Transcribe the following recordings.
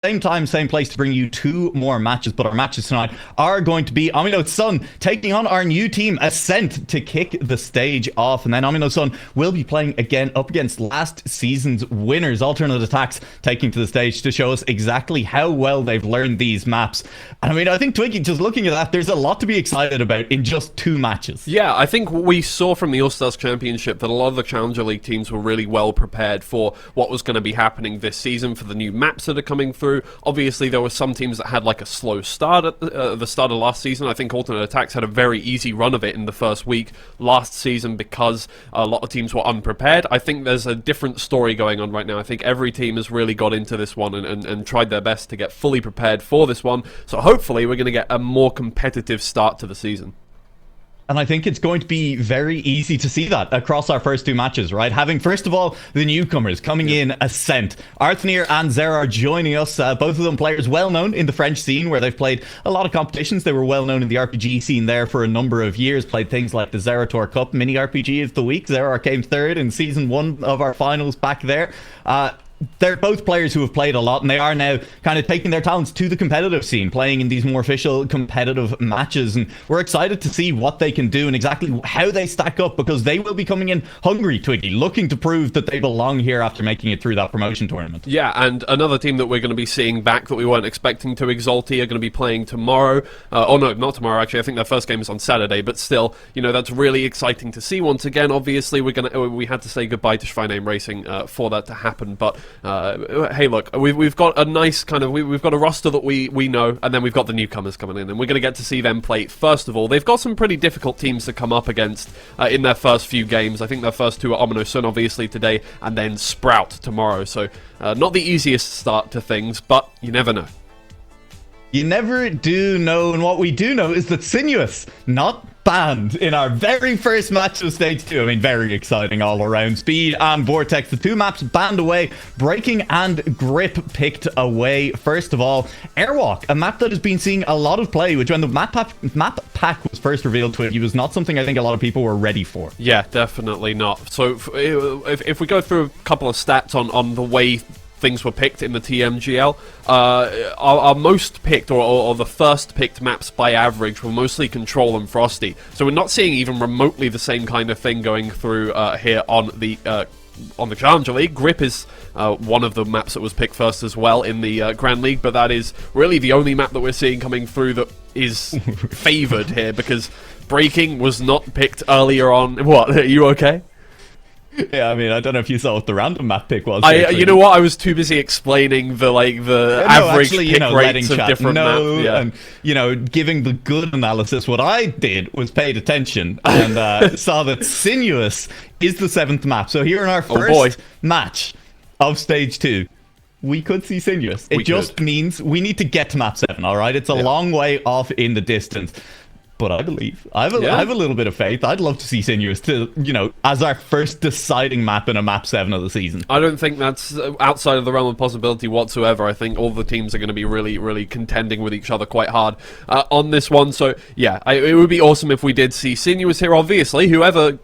Same time, same place to bring you two more matches, but our matches tonight are going to be HOMYNO TSUN taking on our new team, Ascent, to kick the stage off. And then HOMYNO TSUN will be playing again up against last season's winners, Alternate Attacks, taking to the stage to show us exactly how well they've learned these maps. And I mean, I think, Twiggy, just looking at that, there's a lot to be excited about in just two matches. Yeah, I think we saw from the All-Stars Championship that a lot of the Challenger League teams were really well prepared for what was going to be happening this season, for the new maps that are coming through. Obviously, there were some teams that had like a slow start at the start of last season. I think Alternate Attacks had a very easy run of it in the first week last season because a lot of teams were unprepared. I think there's a different story going on right now. I think every team has really got into this one and tried their best to get fully prepared for this one. So hopefully we're going to get a more competitive start to the season. And I think it's going to be very easy to see that across our first two matches, right? Having, first of all, the newcomers coming in, Ascent. Arthnir and Zer are joining us. Both of them players well known in the French scene, where they've played a lot of competitions. They were well known in the RPG scene there for a number of years. Played things like the Zerator Cup mini RPG of the week. Zerar came third in season 1 of our finals back there. They're both players who have played a lot, and they are now kind of taking their talents to the competitive scene, playing in these more official competitive matches, and we're excited to see what they can do and exactly how they stack up, because they will be coming in hungry, Twiggy, looking to prove that they belong here after making it through that promotion tournament. Yeah, and another team that we're going to be seeing back that we weren't expecting to Exalti are going to be playing tomorrow. Oh no, not tomorrow, actually. I think their first game is on Saturday, but still, you know, that's really exciting to see. Once again, obviously, we had to say goodbye to Schweinheim Racing for that to happen, but hey, look, we've got a nice kind of we've got a roster that we know, and then we've got the newcomers coming in, and we're going to get to see them play. First of all, they've got some pretty difficult teams to come up against in their first few games. I think their first two are HOMYNO TSUN obviously today, and then Sprout tomorrow. So not the easiest start to things, but you never know. You never do know, and what we do know is that Sinuous not banned in our very first match of stage 2. I mean, very exciting all around. Speed and Vortex, the two maps banned away. Braking and Grip picked away. First of all, Airwalk, a map that has been seeing a lot of play, which when the map pack was first revealed to it, it was not something I think a lot of people were ready for. Yeah, definitely not. So if we go through a couple of stats on the way things were picked in the TMGL, our most picked or the first picked maps by average were mostly Control and Frosty. So we're not seeing even remotely the same kind of thing going through here on the Challenger League. Grip is one of the maps that was picked first as well in the Grand League, but that is really the only map that we're seeing coming through that is favoured here, because Braking was not picked earlier on. What, are you okay? Yeah, I mean, I don't know if you saw what the random map pick was. You know what? I was too busy explaining the average pick rates of different maps. Yeah. And, you know, giving the good analysis. What I did was paid attention and saw that Sinuous is the 7th map. So here in our first match of stage 2, we could see Sinuous. It just means we need to get to map 7, all right? It's a long way off in the distance. But I believe. I have a little bit of faith. I'd love to see Sinuous to, you know, as our first deciding map in a map 7 of the season. I don't think that's outside of the realm of possibility whatsoever. I think all the teams are going to be really, really contending with each other quite hard on this one. So, yeah, it would be awesome if we did see Sinuous here, obviously. Whoever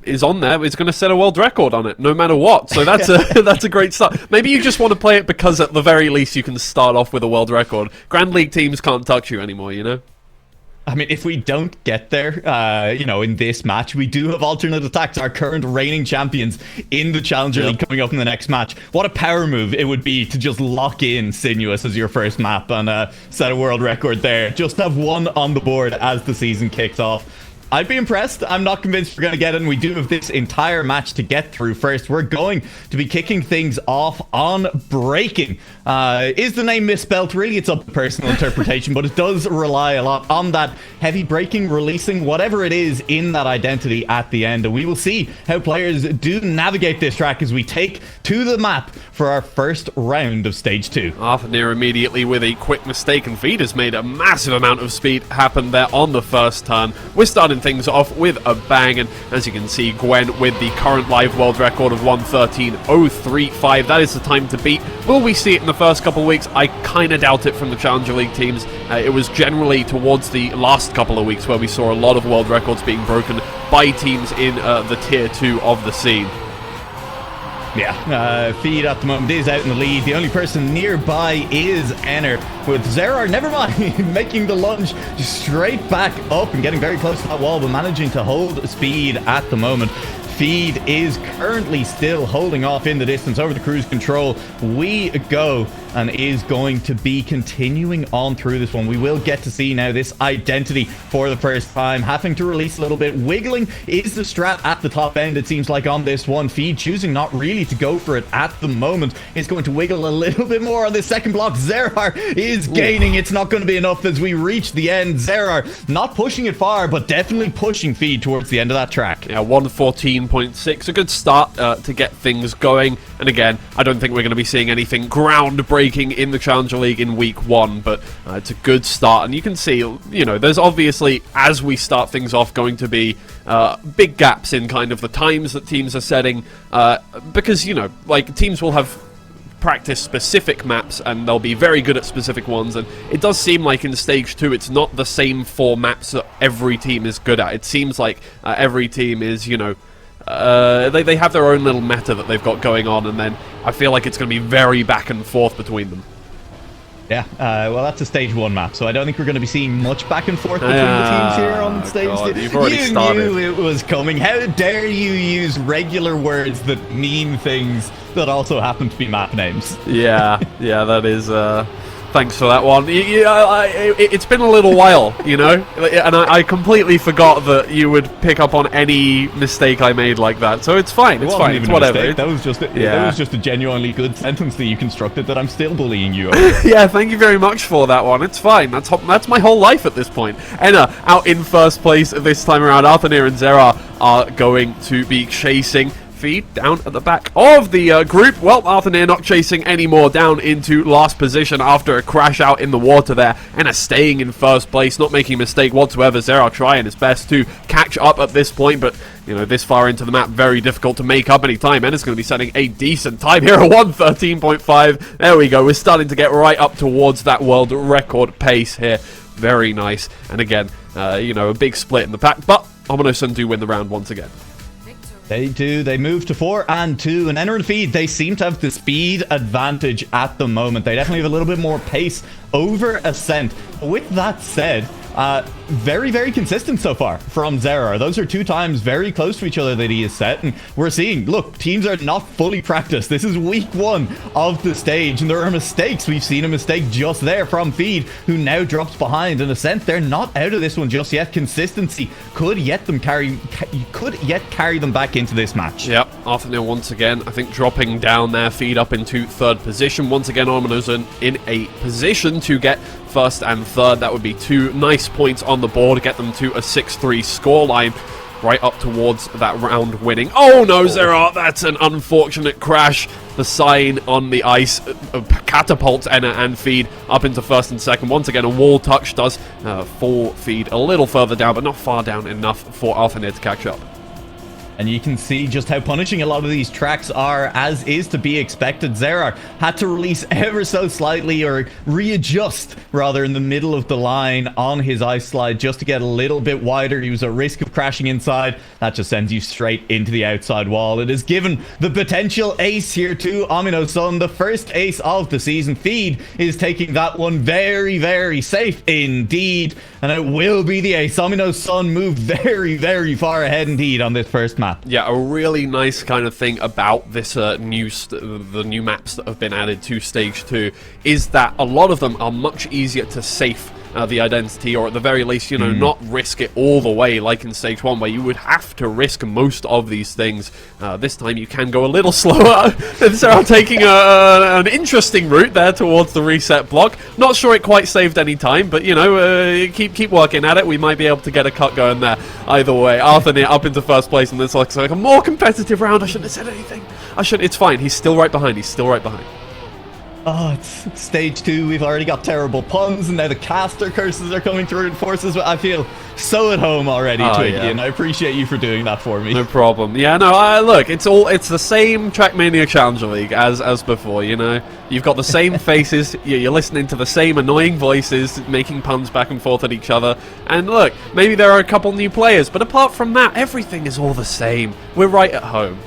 is on there is going to set a world record on it, no matter what. So that's that's a great start. Maybe you just want to play it because at the very least you can start off with a world record. Grand League teams can't touch you anymore, you know? I mean, if we don't get there, you know, in this match, we do have Alternate Attacks, our current reigning champions in the Challenger League, coming up in the next match. What a power move it would be to just lock in Sinuous as your first map and set a world record there. Just have one on the board as the season kicks off. I'd be impressed. I'm not convinced we're going to get it, and we do have this entire match to get through. First, we're going to be kicking things off on Braking. Is the name misspelled? Really, it's up to personal interpretation, but it does rely a lot on that heavy braking, releasing whatever it is in that identity at the end. And we will see how players do navigate this track as we take to the map for our first round of Stage 2. Arthnir immediately with a quick mistake, and Feed has made a massive amount of speed happen there on the first turn. We're starting things off with a bang, and as you can see, Gwen with the current live world record of 1:13.035. That is the time to beat. Will we see it in the first couple of weeks? I kind of doubt it from the Challenger League teams. It was generally towards the last couple of weeks where we saw a lot of world records being broken by teams in the tier 2 of the scene. Yeah, Feed at the moment is out in the lead. The only person nearby is Enner, with Zerar, never mind, making the lunge straight back up and getting very close to that wall, but managing to hold speed at the moment. Feed is currently still holding off in the distance over the cruise control. We go, and is going to be continuing on through this one. We will get to see now this identity for the first time, having to release a little bit. Wiggling is the strat at the top end, it seems like, on this one. Feed choosing not really to go for it at the moment. Is going to wiggle a little bit more on this second block. Zerar is gaining. It's not going to be enough as we reach the end. Zerar not pushing it far, but definitely pushing Feed towards the end of that track. Yeah, 114.6, a good start to get things going. And again, I don't think we're going to be seeing anything groundbreaking in the Challenger League in week 1, but it's a good start. And you can see, you know, there's obviously, as we start things off, going to be big gaps in kind of the times that teams are setting, because, you know, like, teams will have practice specific maps and they'll be very good at specific ones, and it does seem like in stage 2 it's not the same 4 maps that every team is good at. It seems like every team is, you know, they have their own little meta that they've got going on, and then I feel like it's going to be very back and forth between them. Yeah, well, that's a stage 1 map, so I don't think we're going to be seeing much back and forth between the teams here on stage 2. You've already started. You knew it was coming. How dare you use regular words that mean things that also happen to be map names? Yeah, that is... Thanks for that one. It's been a little while, you know, and I completely forgot that you would pick up on any mistake I made like that. So it's fine. It's fine. It's whatever. That was just a genuinely good sentence that you constructed that I'm still bullying you over. Yeah, thank you very much for that one. It's fine. That's my whole life at this point. Enna out in first place this time around. Arthur and Zerar are going to be chasing Feed down at the back of the group. Well, Arthur not chasing anymore, down into last position after a crash out in the water there. Enna staying in first place, not making a mistake whatsoever. Zerar trying his best to catch up at this point, but, you know, this far into the map, very difficult to make up any time. Enna's going to be setting a decent time here, a 1:13.5. There we go. We're starting to get right up towards that world record pace here. Very nice. And again, you know, a big split in the pack, but HOMYNO TSUN do win the round once again. They do. They move to 4 and 2, and Enner and Feed, they seem to have the speed advantage at the moment. They definitely have a little bit more pace over Ascent. With that said, very, very consistent so far from Zerar. Those are 2 times very close to each other that he has set, and we're seeing, look, teams are not fully practiced. This is week 1 of the stage, and there are mistakes. We've seen a mistake just there from Feed, who now drops behind. And Ascent, they're not out of this one just yet. Consistency could yet carry them back into this match. Yep, Arthur once again, I think, dropping down there. Feed up into 3rd position. Once again, HOMYNO TSUN in a position to get 1st and 3rd. That would be 2 nice points on the board, get them to a 6-3 scoreline, right up towards that round winning. Oh no, Zerar, that's an unfortunate crash. The sign on the ice catapults Enna and Feed up into 1st and 2nd. Once again, a wall touch does fall Feed a little further down, but not far down enough for Arthur to catch up. And you can see just how punishing a lot of these tracks are, as is to be expected. Zerar had to release ever so slightly, or readjust rather, in the middle of the line on his ice slide just to get a little bit wider. He was at risk of crashing inside. That just sends you straight into the outside wall. It is given the potential ace here to HOMYNO TSUN, the first ace of the season. Feed is taking that one very, very safe indeed, and it will be the ace. HOMYNO TSUN moved very, very far ahead indeed on this first map. Yeah, a really nice kind of thing about this the new maps that have been added to Stage 2 is that a lot of them are much easier to safe the identity, or at the very least, you know, not risk it all the way like in Stage 1, where you would have to risk most of these things. This time you can go a little slower. Zerar taking an interesting route there towards the reset block. Not sure it quite saved any time, but, you know, keep working at it. We might be able to get a cut going there. Either way, Arthur up into 1st place, and this looks like a more competitive round. I shouldn't have said anything. It's fine. He's still right behind. Oh, it's stage 2. We've already got terrible puns, and now the caster curses are coming through in forces. I feel so at home already, Twiggy, and I appreciate you for doing that for me. No problem. Yeah, no, look, it's the same Trackmania Challenger League as before, you know. You've got the same faces, you're listening to the same annoying voices, making puns back and forth at each other. And look, maybe there are a couple new players, but apart from that, everything is all the same. We're right at home.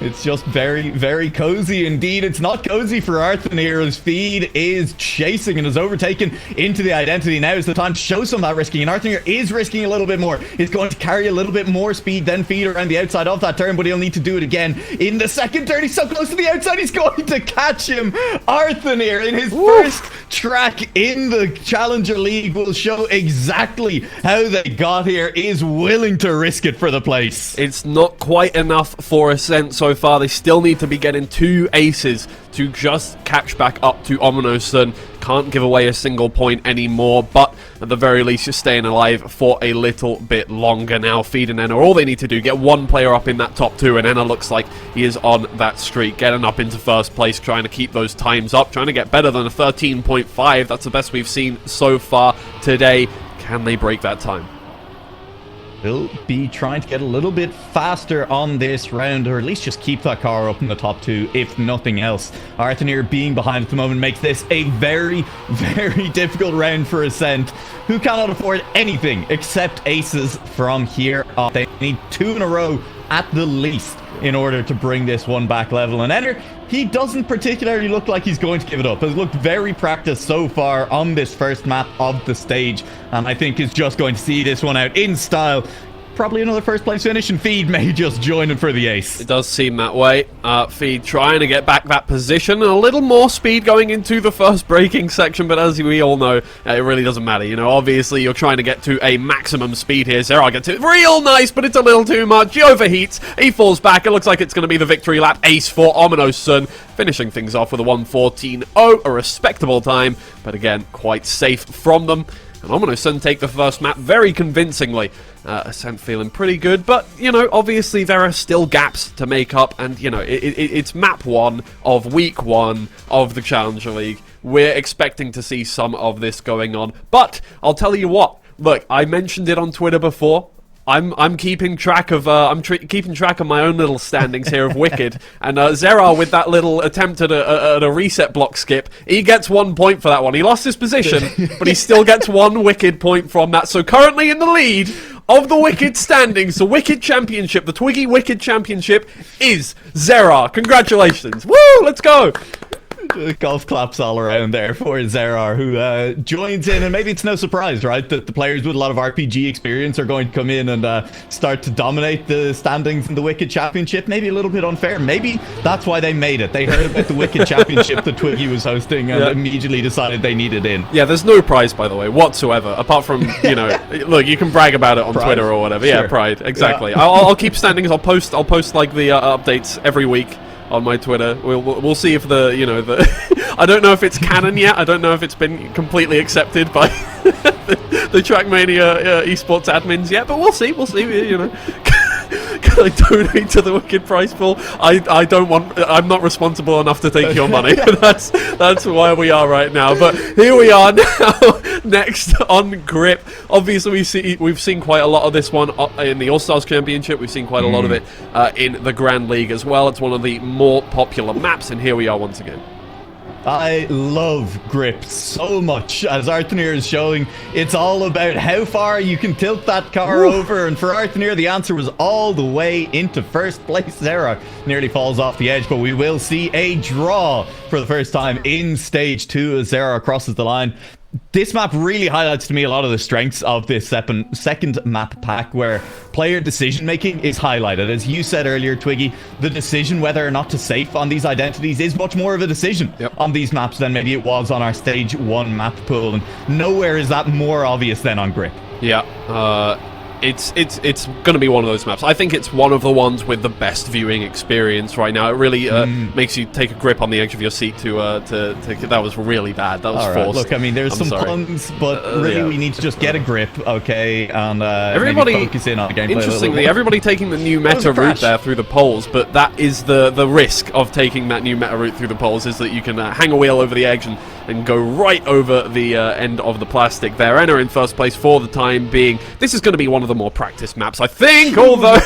It's just very, very cozy indeed. It's not cozy for Arthur here, as Feed is chasing and is overtaken into the identity. Now is the time to show some of that risking, and Arthur here is risking a little bit more. He's going to carry a little bit more speed than Feed around the outside of that turn, but he'll need to do it again in the second turn. He's so close to the outside, he's going to catch him. Arthur here in his first track in the Challenger League will show exactly how they got here, is willing to risk it for the place. It's not quite enough for Ascent so far. They still need to be getting 2 aces to just catch back up to HOMYNO TSUN. Can't give away a single point anymore, but at the very least you're staying alive for a little bit longer now. Feed and Enna, all they need to do, get one player up in that top 2, and Enna looks like he is on that streak, getting up into first place, trying to keep those times up, trying to get better than a 13.5. That's the best we've seen so far today. Can they break that time? Will be trying to get a little bit faster on this round, or at least just keep that car up in the top 2, if nothing else. Arthur being behind at the moment makes this a very, very difficult round for Ascent, who cannot afford anything except aces from here on. They need 2 in a row at the least in order to bring this one back level. And Enter, he doesn't particularly look like he's going to give it up. Has looked very practiced so far on this first map of the stage, and I think is just going to see this one out in style. Probably another first place finish, and Feed may just join him for the ace. It does seem that way. Feed trying to get back that position, and a little more speed going into the first braking section, but as we all know, it really doesn't matter. You know, obviously you're trying to get to a maximum speed here. Zera gets it real nice, but it's a little too much. He overheats, he falls back. It looks like it's going to be the victory lap ace for HOMYNO TSUN, finishing things off with a 1:14.0, a respectable time, but again, quite safe from them. And HOMYNO TSUN take the first map very convincingly. Ascent feeling pretty good, but, you know, obviously there are still gaps to make up, and, you know, it's map 1 of week 1 of the Challenger League. We're expecting to see some of this going on, but I'll tell you what, look, I mentioned it on Twitter before. I'm keeping track of keeping track of my own little standings here of Wicked, and Zera with that little attempt at a reset block skip, he gets 1 point for that one. He lost his position, but he still gets 1 Wicked point from that. So currently in the lead of the Wicked standings, the Wicked Championship, the Twiggy Wicked Championship is Zera. Congratulations! Woo! Let's go! Golf claps all around there for Zerar, who joins in, and maybe it's no surprise, right, that the players with a lot of RPG experience are going to come in and start to dominate the standings in the Wicked Championship. Maybe a little bit unfair. Maybe that's why they made it. They heard about the Wicked Championship that Twiggy was hosting and immediately decided they needed in. Yeah, there's no prize, by the way, whatsoever, apart from, you know, look, you can brag about it on Twitter or whatever. Sure. Yeah, pride, exactly. Yeah. I'll keep standings. I'll post like the updates every week on my Twitter. We'll see if the, you know, the I don't know if it's canon yet. I don't know if it's been completely accepted by the Trackmania esports admins yet, but we'll see, you know. Can I donate to the Wicked prize pool? I'm not responsible enough to take your money. That's where we are right now. But here we are now, next on Grip. Obviously, we've seen quite a lot of this one in the All-Stars Championship. We've seen quite a lot of it in the Grand League as well. It's one of the more popular maps, and here we are once again. I love Grip so much, as Arthur is showing. It's all about how far you can tilt that car over, and for Arthur, the answer was all the way into first place. Zera nearly falls off the edge, but we will see a draw for the first time in Stage 2 as Zera crosses the line. This map really highlights to me a lot of the strengths of this second map pack, where player decision-making is highlighted. As you said earlier, Twiggy, the decision whether or not to safe on these identities is much more of a decision on these maps than maybe it was on our Stage 1 map pool, and nowhere is that more obvious than on Grip. Yeah, it's going to be one of those maps. I think it's one of the ones with the best viewing experience right now. It really makes you take a grip on the edge of your seat to that was really bad. That was forced. Look, I mean, there's some puns, but really we need to just get a grip, okay, and everybody maybe focus in on the gameplay. Interestingly, everybody taking the new meta route there through the poles, but that is the risk of taking that new meta route through the poles, is that you can hang a wheel over the edge and and go right over the end of the plastic there. Enna in first place for the time being. This is going to be one of the more practiced maps, I think, although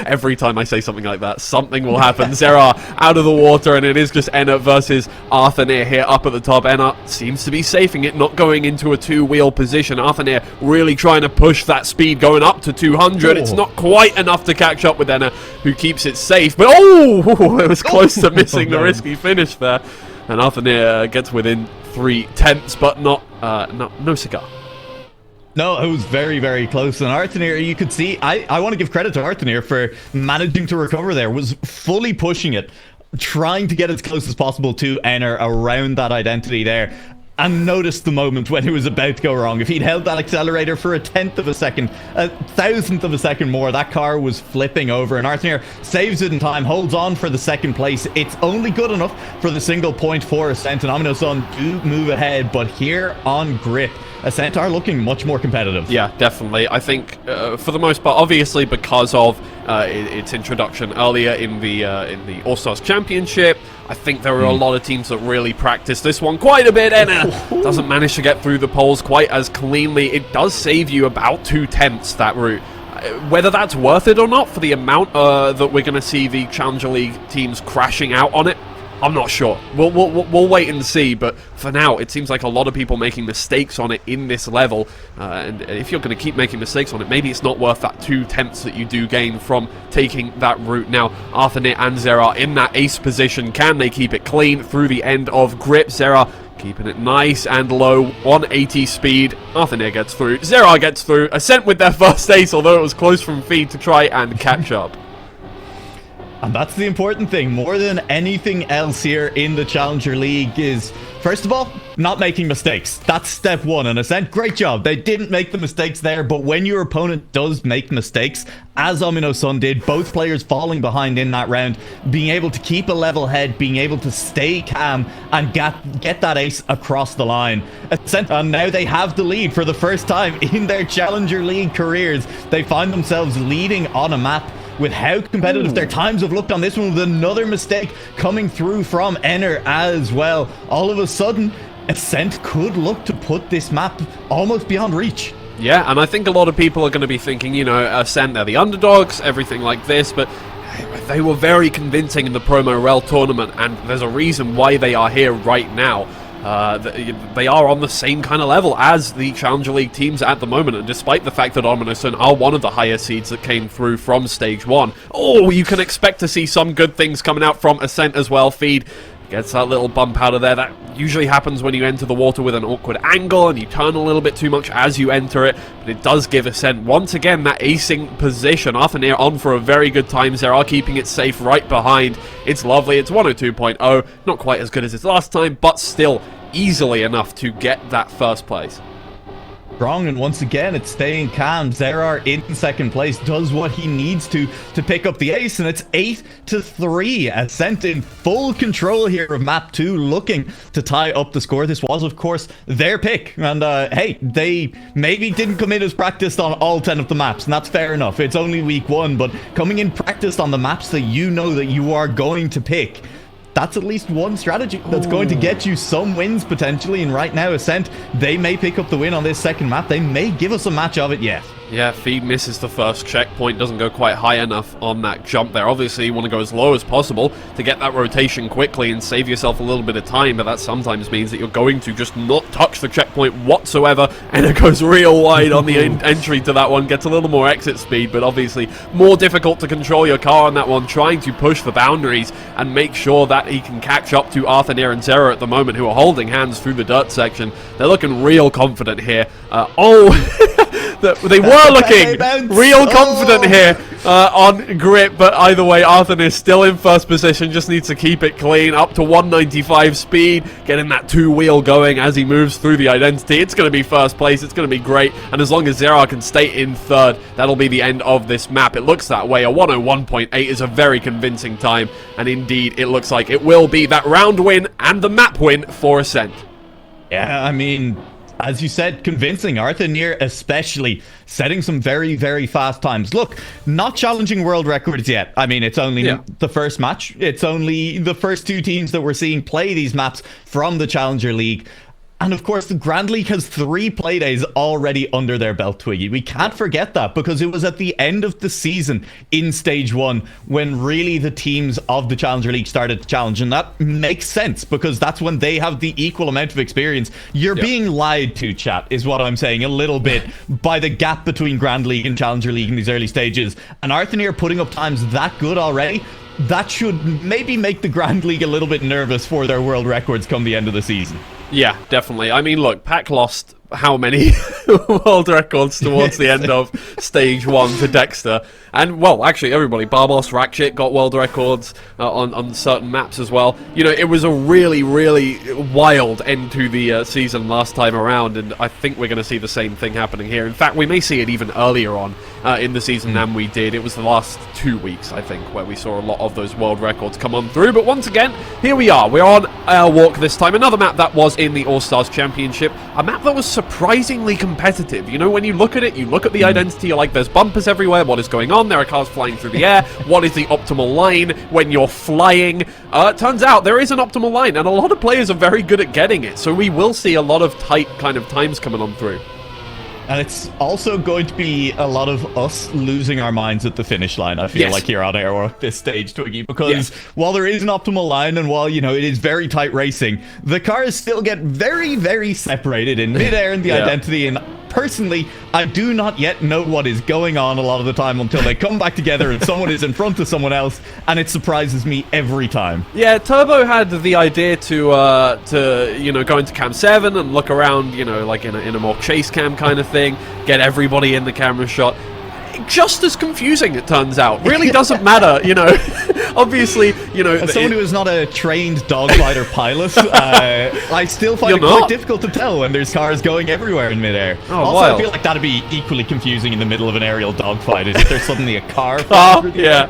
every time I say something like that, something will happen. Zera out of the water, and it is just Enna versus Arthur here up at the top. Enna seems to be safing it, not going into a two-wheel position. Arthur really trying to push that speed, going up to 200. It's not quite enough to catch up with Enna, who keeps it safe, but it was close to missing the risky finish there. And Arthur gets within 3/10, but no cigar. No, it was very, very close. And Arthur, you could see, I want to give credit to Arthur for managing to recover there, was fully pushing it, trying to get as close as possible to Enna around that identity there. And noticed the moment when it was about to go wrong. If he'd held that accelerator for a 1/10 of a second, a 1,000th of a second more, that car was flipping over. And Arthur saves it in time, holds on for the second place. It's only good enough for the single point for Ascent, and HOMYNO TSUN do move ahead. But here on Grip, Ascent are looking much more competitive. Yeah, definitely. I think for the most part, obviously because of its introduction earlier in the All-Stars Championship, I think there were a lot of teams that really practiced this one quite a bit. Enna doesn't manage to get through the poles quite as cleanly. It does save you about 2/10 that route. Whether that's worth it or not for the amount that we're going to see the Challenger League teams crashing out on it, I'm not sure. We'll wait and see, but for now, it seems like a lot of people making mistakes on it in this level, and if you're going to keep making mistakes on it, maybe it's not worth that 2/10 that you do gain from taking that route. Now, Arthur and Zera in that ace position. Can they keep it clean through the end of Grip? Zera keeping it nice and low, 180 speed. Arthur gets through. Zera gets through. Ascent with their first ace, although it was close from feed to try and catch up. And that's the important thing, more than anything else here in the Challenger League, is, first of all, not making mistakes. That's step one. And Ascent, great job. They didn't make the mistakes there, but when your opponent does make mistakes, as HOMYNO TSUN did, both players falling behind in that round, being able to keep a level head, being able to stay calm, and get that ace across the line. Ascent, and now they have the lead for the first time in their Challenger League careers. They find themselves leading on a map. With how competitive their times have looked on this one, with another mistake coming through from Enna as well. All of a sudden, Ascent could look to put this map almost beyond reach. Yeah, and I think a lot of people are going to be thinking, you know, Ascent, they're the underdogs, everything like this, but they were very convincing in the Promo Rel tournament, and there's a reason why they are here right now. They are on the same kind of level as the Challenger League teams at the moment, and despite the fact that HOMYNO TSUN are one of the higher seeds that came through from Stage 1, you can expect to see some good things coming out from Ascent as well. Feed gets that little bump out of there. That usually happens when you enter the water with an awkward angle and you turn a little bit too much as you enter it, but it does give Ascent once again that acing position. Arthur on for a very good time. They are keeping it safe right behind. It's lovely. It's 102.0, not quite as good as its last time, but still easily enough to get that first place. Strong, and once again, it's staying calm. Zera in second place does what he needs to pick up the ace, and it's 8-3. Ascent in full control here of map 2, looking to tie up the score. This was, of course, their pick, and hey, they maybe didn't come in as practiced on all 10 of the maps, and that's fair enough. It's only week 1, but coming in practiced on the maps that you know that you are going to pick, that's at least one strategy that's going to get you some wins potentially. And right now, Ascent, they may pick up the win on this second map. They may give us a match of it yet. Yeah, Feed misses the first checkpoint, doesn't go quite high enough on that jump there. Obviously, you want to go as low as possible to get that rotation quickly and save yourself a little bit of time, but that sometimes means that you're going to just not touch the checkpoint whatsoever, and it goes real wide on the entry to that one. Gets a little more exit speed, but obviously more difficult to control your car on that one, trying to push the boundaries and make sure that he can catch up to Arthur and Zera at the moment, who are holding hands through the dirt section. They're looking real confident here. They were looking real confident here on Grip, but either way, Arthur is still in first position, just needs to keep it clean, up to 195 speed, getting that two-wheel going as he moves through the identity. It's going to be first place, it's going to be great, and as long as Zera can stay in third, that'll be the end of this map. It looks that way. A 101.8 is a very convincing time, and indeed, it looks like it will be that round win and the map win for Ascent. Yeah, I mean, as you said, convincing. Arthur especially setting some very, very fast times. Look, not challenging world records yet. I mean, it's only the first match. It's only the first two teams that we're seeing play these maps from the Challenger League. And of course, the Grand League has 3 Playdays already under their belt, Twiggy. We can't forget that, because it was at the end of the season in Stage 1 when really the teams of the Challenger League started to challenge. And that makes sense, because that's when they have the equal amount of experience. You're being lied to, chat, is what I'm saying, a little bit, by the gap between Grand League and Challenger League in these early stages. And Arthanir putting up times that good already, that should maybe make the Grand League a little bit nervous for their world records come the end of the season. Yeah, definitely. I mean, look, Pac lost how many world records towards the end of Stage 1 to Dexter. And, well, actually, everybody, Barbos, Ratchet got world records on certain maps as well. You know, it was a really, really wild end to the season last time around, and I think we're going to see the same thing happening here. In fact, we may see it even earlier on in the season than we did. It was the last 2 weeks, I think, where we saw a lot of those world records come on through. But once again, here we are. We're on Airwalk this time. Another map that was in the All-Stars Championship. A map that was surprisingly competitive. You know, when you look at it, you look at the identity, you're like, there's bumpers everywhere. What is going on? There are cars flying through the air. What is the optimal line when you're flying? Turns out there is an optimal line, and a lot of players are very good at getting it. So we will see a lot of tight kind of times coming on through. And it's also going to be a lot of us losing our minds at the finish line, I feel like, here on Airwalk this stage, Twiggy, because while there is an optimal line and while, you know, it is very tight racing, the cars still get very, very separated in midair in the identity. And personally, I do not yet know what is going on a lot of the time until they come back together and someone is in front of someone else, and it surprises me every time. Yeah, Turbo had the idea to you know, go into cam 7 and look around, you know, like in a more chase cam kind of thing, get everybody in the camera shot. Just as confusing, it turns out. Really doesn't matter, you know. Obviously, you know. As someone who is not a trained dogfighter pilot, I still find it quite difficult to tell when there's cars going everywhere in midair. Also, wild. I feel like that'd be equally confusing in the middle of an aerial dogfight. Is if there's suddenly a car? Yeah.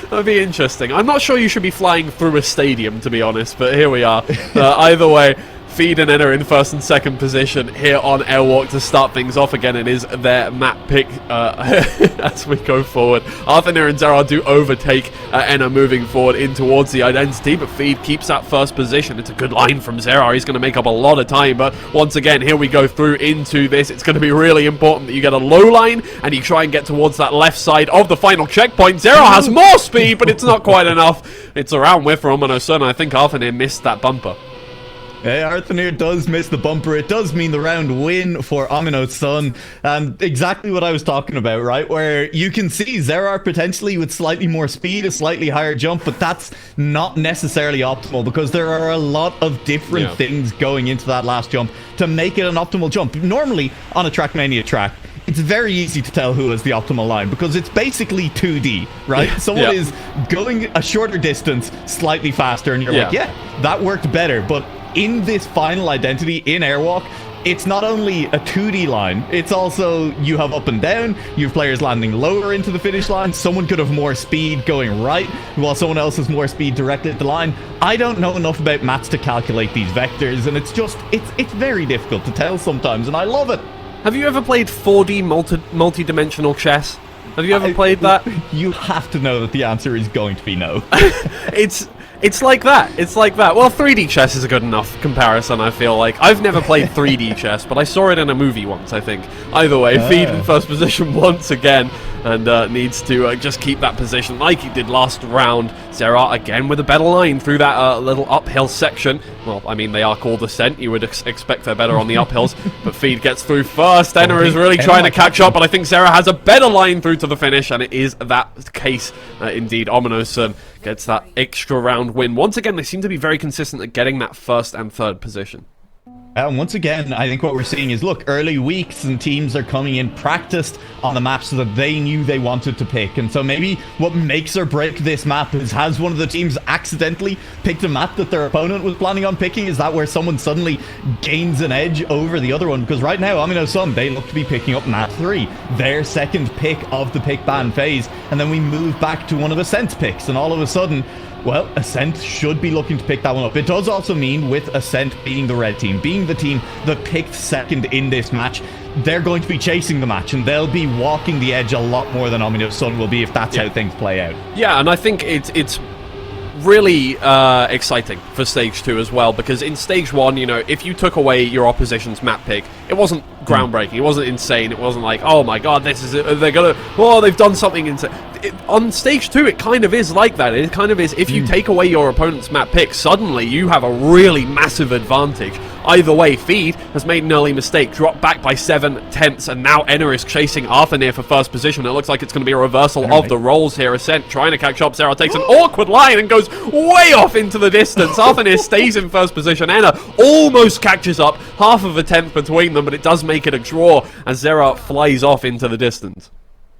That'd be interesting. I'm not sure you should be flying through a stadium, to be honest, but here we are. Either way, Feed and Enna in first and second position here on Airwalk to start things off again. It is their map pick as we go forward. Arthanir and Zera do overtake Enna moving forward in towards the identity, but Feed keeps that first position. It's a good line from Zera. He's going to make up a lot of time, but once again, here we go through into this. It's going to be really important that you get a low line and you try and get towards that left side of the final checkpoint. Zera has more speed, but it's not quite enough. It's around with for HOMYNO TSUN. I think Arthanir missed that bumper. Yeah, Arthanir does miss the bumper. It does mean the round win for HOMYNO TSUN. And exactly what I was talking about, right? Where you can see Zera potentially with slightly more speed, a slightly higher jump, but that's not necessarily optimal because there are a lot of different things going into that last jump to make it an optimal jump. Normally, on a Trackmania track, it's very easy to tell who has the optimal line because it's basically 2D, right? Someone is going a shorter distance slightly faster and you're like, yeah, that worked better. But in this final identity in Airwalk, it's not only a 2D line, it's also you have up and down, you have players landing lower into the finish line, someone could have more speed going right, while someone else has more speed directly at the line. I don't know enough about maths to calculate these vectors, and it's very difficult to tell sometimes, and I love it. Have you ever played 4D multi-dimensional chess? Have you ever played that? You have to know that the answer is going to be no. It's like that. It's like that. Well, 3D chess is a good enough comparison, I feel like. I've never played 3D chess, but I saw it in a movie once, I think. Either way, Feed in first position once again, and needs to just keep that position like he did last round. Zera again with a better line through that little uphill section. Well, I mean, they are called Ascent. You would expect they're better on the uphills, but Feed gets through first. Enna is really trying to catch up, but I think Zera has a better line through to the finish, and it is that case indeed. HOMYNO TSUN gets that extra round win. Once again, they seem to be very consistent at getting that first and third position. And once again, I think what we're seeing is, look, early weeks and teams are coming in practiced on the maps that they knew they wanted to pick. And so maybe what makes or break this map is, has one of the teams accidentally picked a map that their opponent was planning on picking? Is that where someone suddenly gains an edge over the other one? Because right now, HOMYNO TSUN, they look to be picking up map 3, their second pick of the pick ban phase. And then we move back to one of Ascent's picks, and all of a sudden, well, Ascent should be looking to pick that one up. It does also mean, with Ascent being the red team, being the team that picked second in this match, they're going to be chasing the match, and they'll be walking the edge a lot more than HOMYNO TSUN will be if that's how things play out. Yeah, and I think it's really exciting for Stage 2 as well, because in Stage 1, you know, if you took away your opposition's map pick, it wasn't groundbreaking, it wasn't insane, it wasn't like, oh my god, this is it, they've done something insane. On Stage 2, it kind of is like that. It kind of is, if you take away your opponent's map pick, suddenly you have a really massive advantage. Either way, Feed has made an early mistake, dropped back by 7/10, and now Enna is chasing Arthur for first position. It looks like it's going to be a reversal of the roles here. Ascent trying to catch up. Zera takes an awkward line and goes way off into the distance. Arthur stays in first position. Enna almost catches up, half of a tenth between them, but it does make it a draw as Zera flies off into the distance.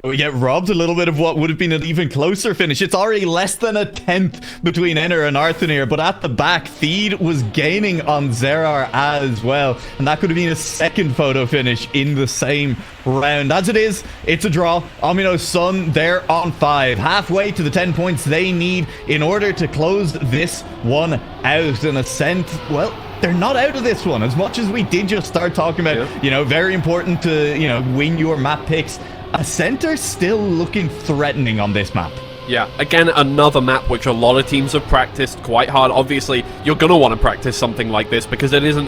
We get robbed a little bit of what would have been an even closer finish. It's already less than a tenth between Enner and Arthanir, but at the back, Feed was gaining on Zerar as well, and that could have been a second photo finish in the same round. As it is, it's a draw. HOMYNO TSUN, they're on 5, halfway to the 10 points they need in order to close this one out. And Ascent, well, they're not out of this one, as much as we did just start talking about, you know, very important to, you know, win your map picks. Ascent are still looking threatening on this map. Yeah, again, another map which a lot of teams have practiced quite hard. Obviously, you're going to want to practice something like this because it isn't,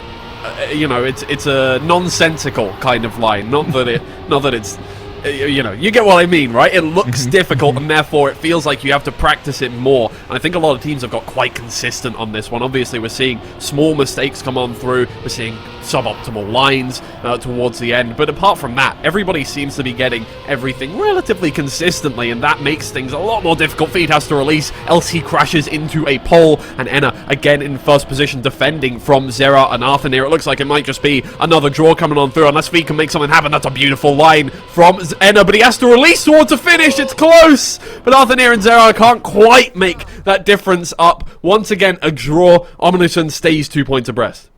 you know, it's a nonsensical kind of line. Not that it's, you know, you get what I mean, right? It looks difficult, and therefore it feels like you have to practice it more. And I think a lot of teams have got quite consistent on this one. Obviously, we're seeing small mistakes come on through. We're seeing suboptimal lines towards the end. But apart from that, everybody seems to be getting everything relatively consistently, and that makes things a lot more difficult. Feed has to release, else he crashes into a pole. And Enna, again, in first position, defending from Zera and Arthanir. It looks like it might just be another draw coming on through, unless Feed can make something happen. That's a beautiful line from Enna, but he has to release towards a finish. It's close, but Arthanir and Zera can't quite make that difference up. Once again, a draw. HOMYNO TSUN stays 2 points abreast.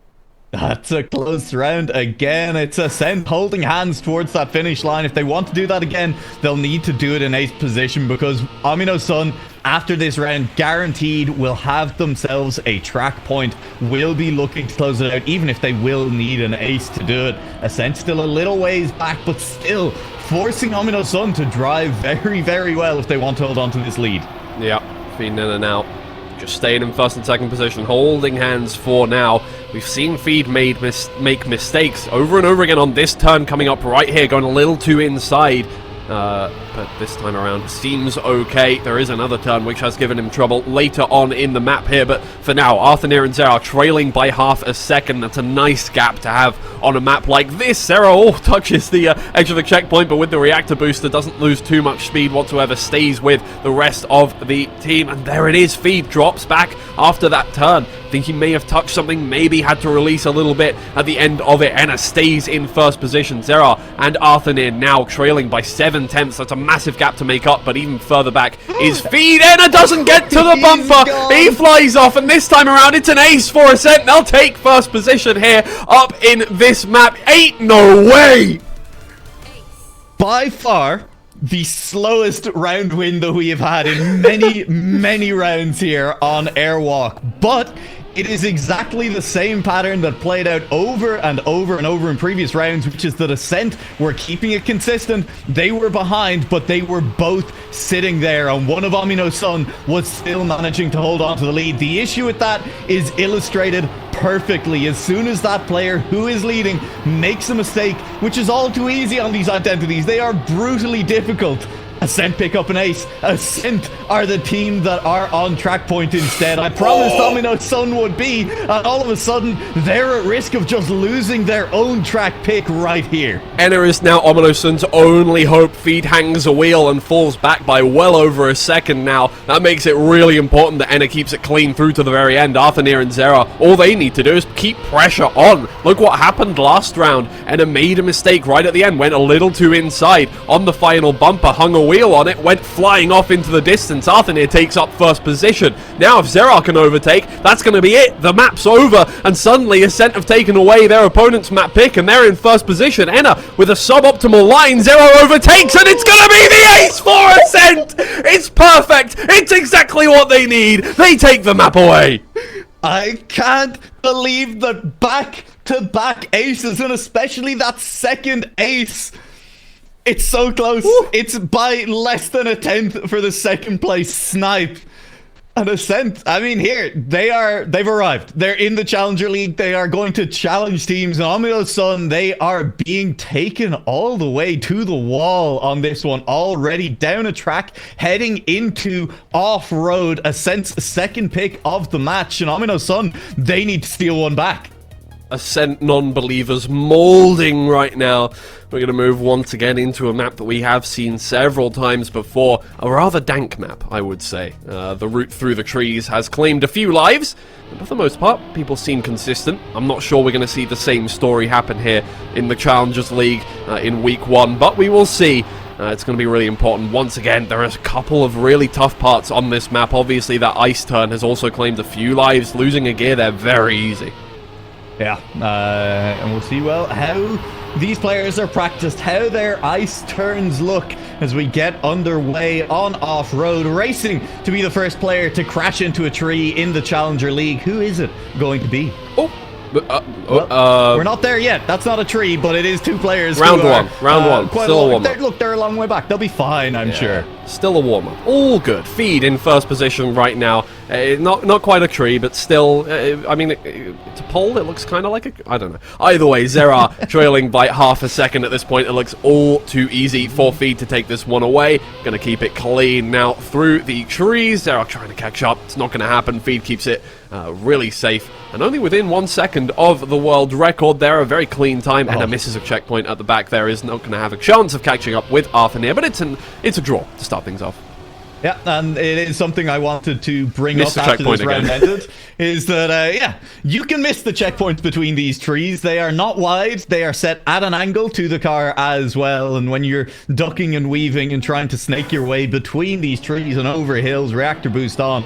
That's a close round again. It's Ascent holding hands towards that finish line. If they want to do that again, they'll need to do it in 8th position, because HOMYNO TSUN, after this round, guaranteed will have themselves a track point, will be looking to close it out, even if they will need an ace to do it. Ascent still a little ways back, but still forcing HOMYNO TSUN to drive very, very well if they want to hold on to this lead. Yeah, Feed in and out. Just staying in first and second position, holding hands for now. We've seen Feed make mistakes over and over again on this turn coming up right here, going a little too inside. But this time around seems okay. There is another turn which has given him trouble later on in the map here, but for now, Arthanir and Zera trailing by half a second. That's a nice gap to have on a map like this. Zera touches the edge of the checkpoint, but with the reactor booster, doesn't lose too much speed whatsoever, stays with the rest of the team, and there it is. Feed drops back after that turn. I think he may have touched something, maybe had to release a little bit at the end of it. Enna stays in first position. Zera and Arthanir now trailing by 7/10. That's a massive gap to make up, but even further back is Feed. Enna doesn't get to the bumper. He flies off, and this time around it's an ace for Ascent. They'll take first position here up in this map. Ain't no way! By far the slowest round win that we have had in many, many rounds here on Airwalk, but it is exactly the same pattern that played out over and over and over in previous rounds, which is that Ascent were keeping it consistent. They were behind, but they were both sitting there, and one of HOMYNO TSUN was still managing to hold on to the lead. The issue with that is illustrated perfectly as soon as that player who is leading makes a mistake, which is all too easy on these identities. They are brutally difficult. Ascent pick up an ace. Ascent are the team that are on track point instead. I promised HOMYNO TSUN would be, and all of a sudden they're at risk of just losing their own track pick right here. Enna is now HOMYNO TSUN's only hope. Feed hangs a wheel and falls back by well over a second now. That makes it really important that Enna keeps it clean through to the very end. Arthanir and Zera, all they need to do is keep pressure on. Look what happened last round. Enna made a mistake right at the end, went a little too inside on the final bumper, hung a wheel on it, went flying off into the distance. Arthanir takes up first position. Now if Zera can overtake, that's going to be it. The map's over, and suddenly Ascent have taken away their opponent's map pick, and they're in first position. Enna with a suboptimal line. Zera overtakes, and it's going to be the ace for Ascent. It's perfect. It's exactly what they need. They take the map away. I can't believe that back-to-back aces, and especially that second ace. It's so close. Woo. It's by less than a tenth for the second place snipe. An Ascent. I mean, here they've arrived. They're in the Challenger League. They are going to challenge teams. And HOMYNO TSUN, they are being taken all the way to the wall on this one. Already down a track, heading into off-road. Ascent's second pick of the match. And HOMYNO TSUN, they need to steal one back. Ascent non-believers molding right now. We're going to move once again into a map that we have seen several times before. A rather dank map, I would say. The route through the trees has claimed a few lives, but for the most part, people seem consistent. I'm not sure we're going to see the same story happen here in the Challengers League in Week 1, but we will see. It's going to be really important. Once again, there are a couple of really tough parts on this map. Obviously, that ice turn has also claimed a few lives. Losing a gear there, very easy. Yeah, and we'll see, well, how these players are practiced, how their ice turns look as we get underway on off-road, racing to be the first player to crash into a tree in the Challenger League. Who is it going to be? Oh, we're not there yet. That's not a tree, but it is two players. Round one. Still a warm-up. Look, they're a long way back. They'll be fine, I'm sure. Still a warm-up. All good. Feed in first position right now. Not quite a tree, but still, I mean, to pole, it looks kind of like a... I don't know. Either way, Zera trailing by half a second at this point. It looks all too easy for Feed to take this one away. Going to keep it clean now through the trees. Zera trying to catch up. It's not going to happen. Feed keeps it really safe. And only within 1 second of the world record there. A very clean time, and a misses a checkpoint at the back there is not going to have a chance of catching up with Arthur, but it's a draw to start things off. Yeah, and it is something I wanted to bring up after this round ended, is that, yeah, you can miss the checkpoints between these trees. They are not wide. They are set at an angle to the car as well, and when you're ducking and weaving and trying to snake your way between these trees and over hills, reactor boost on,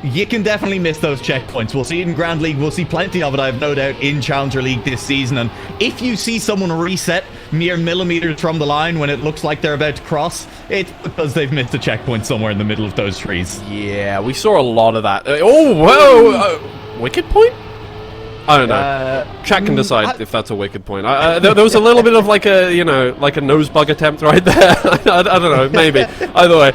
you can definitely miss those checkpoints. We'll see it in Grand League. We'll see plenty of it, I have no doubt, in Challenger League this season. And if you see someone reset mere millimeters from the line when it looks like they're about to cross, it's because they've missed a checkpoint somewhere in the middle of those trees. Yeah, we saw a lot of that. Oh, whoa! Wicked point? I don't know. Chat can decide if that's a wicked point. There was a little bit of like a, like a nose bug attempt right there. I don't know, maybe. Either way.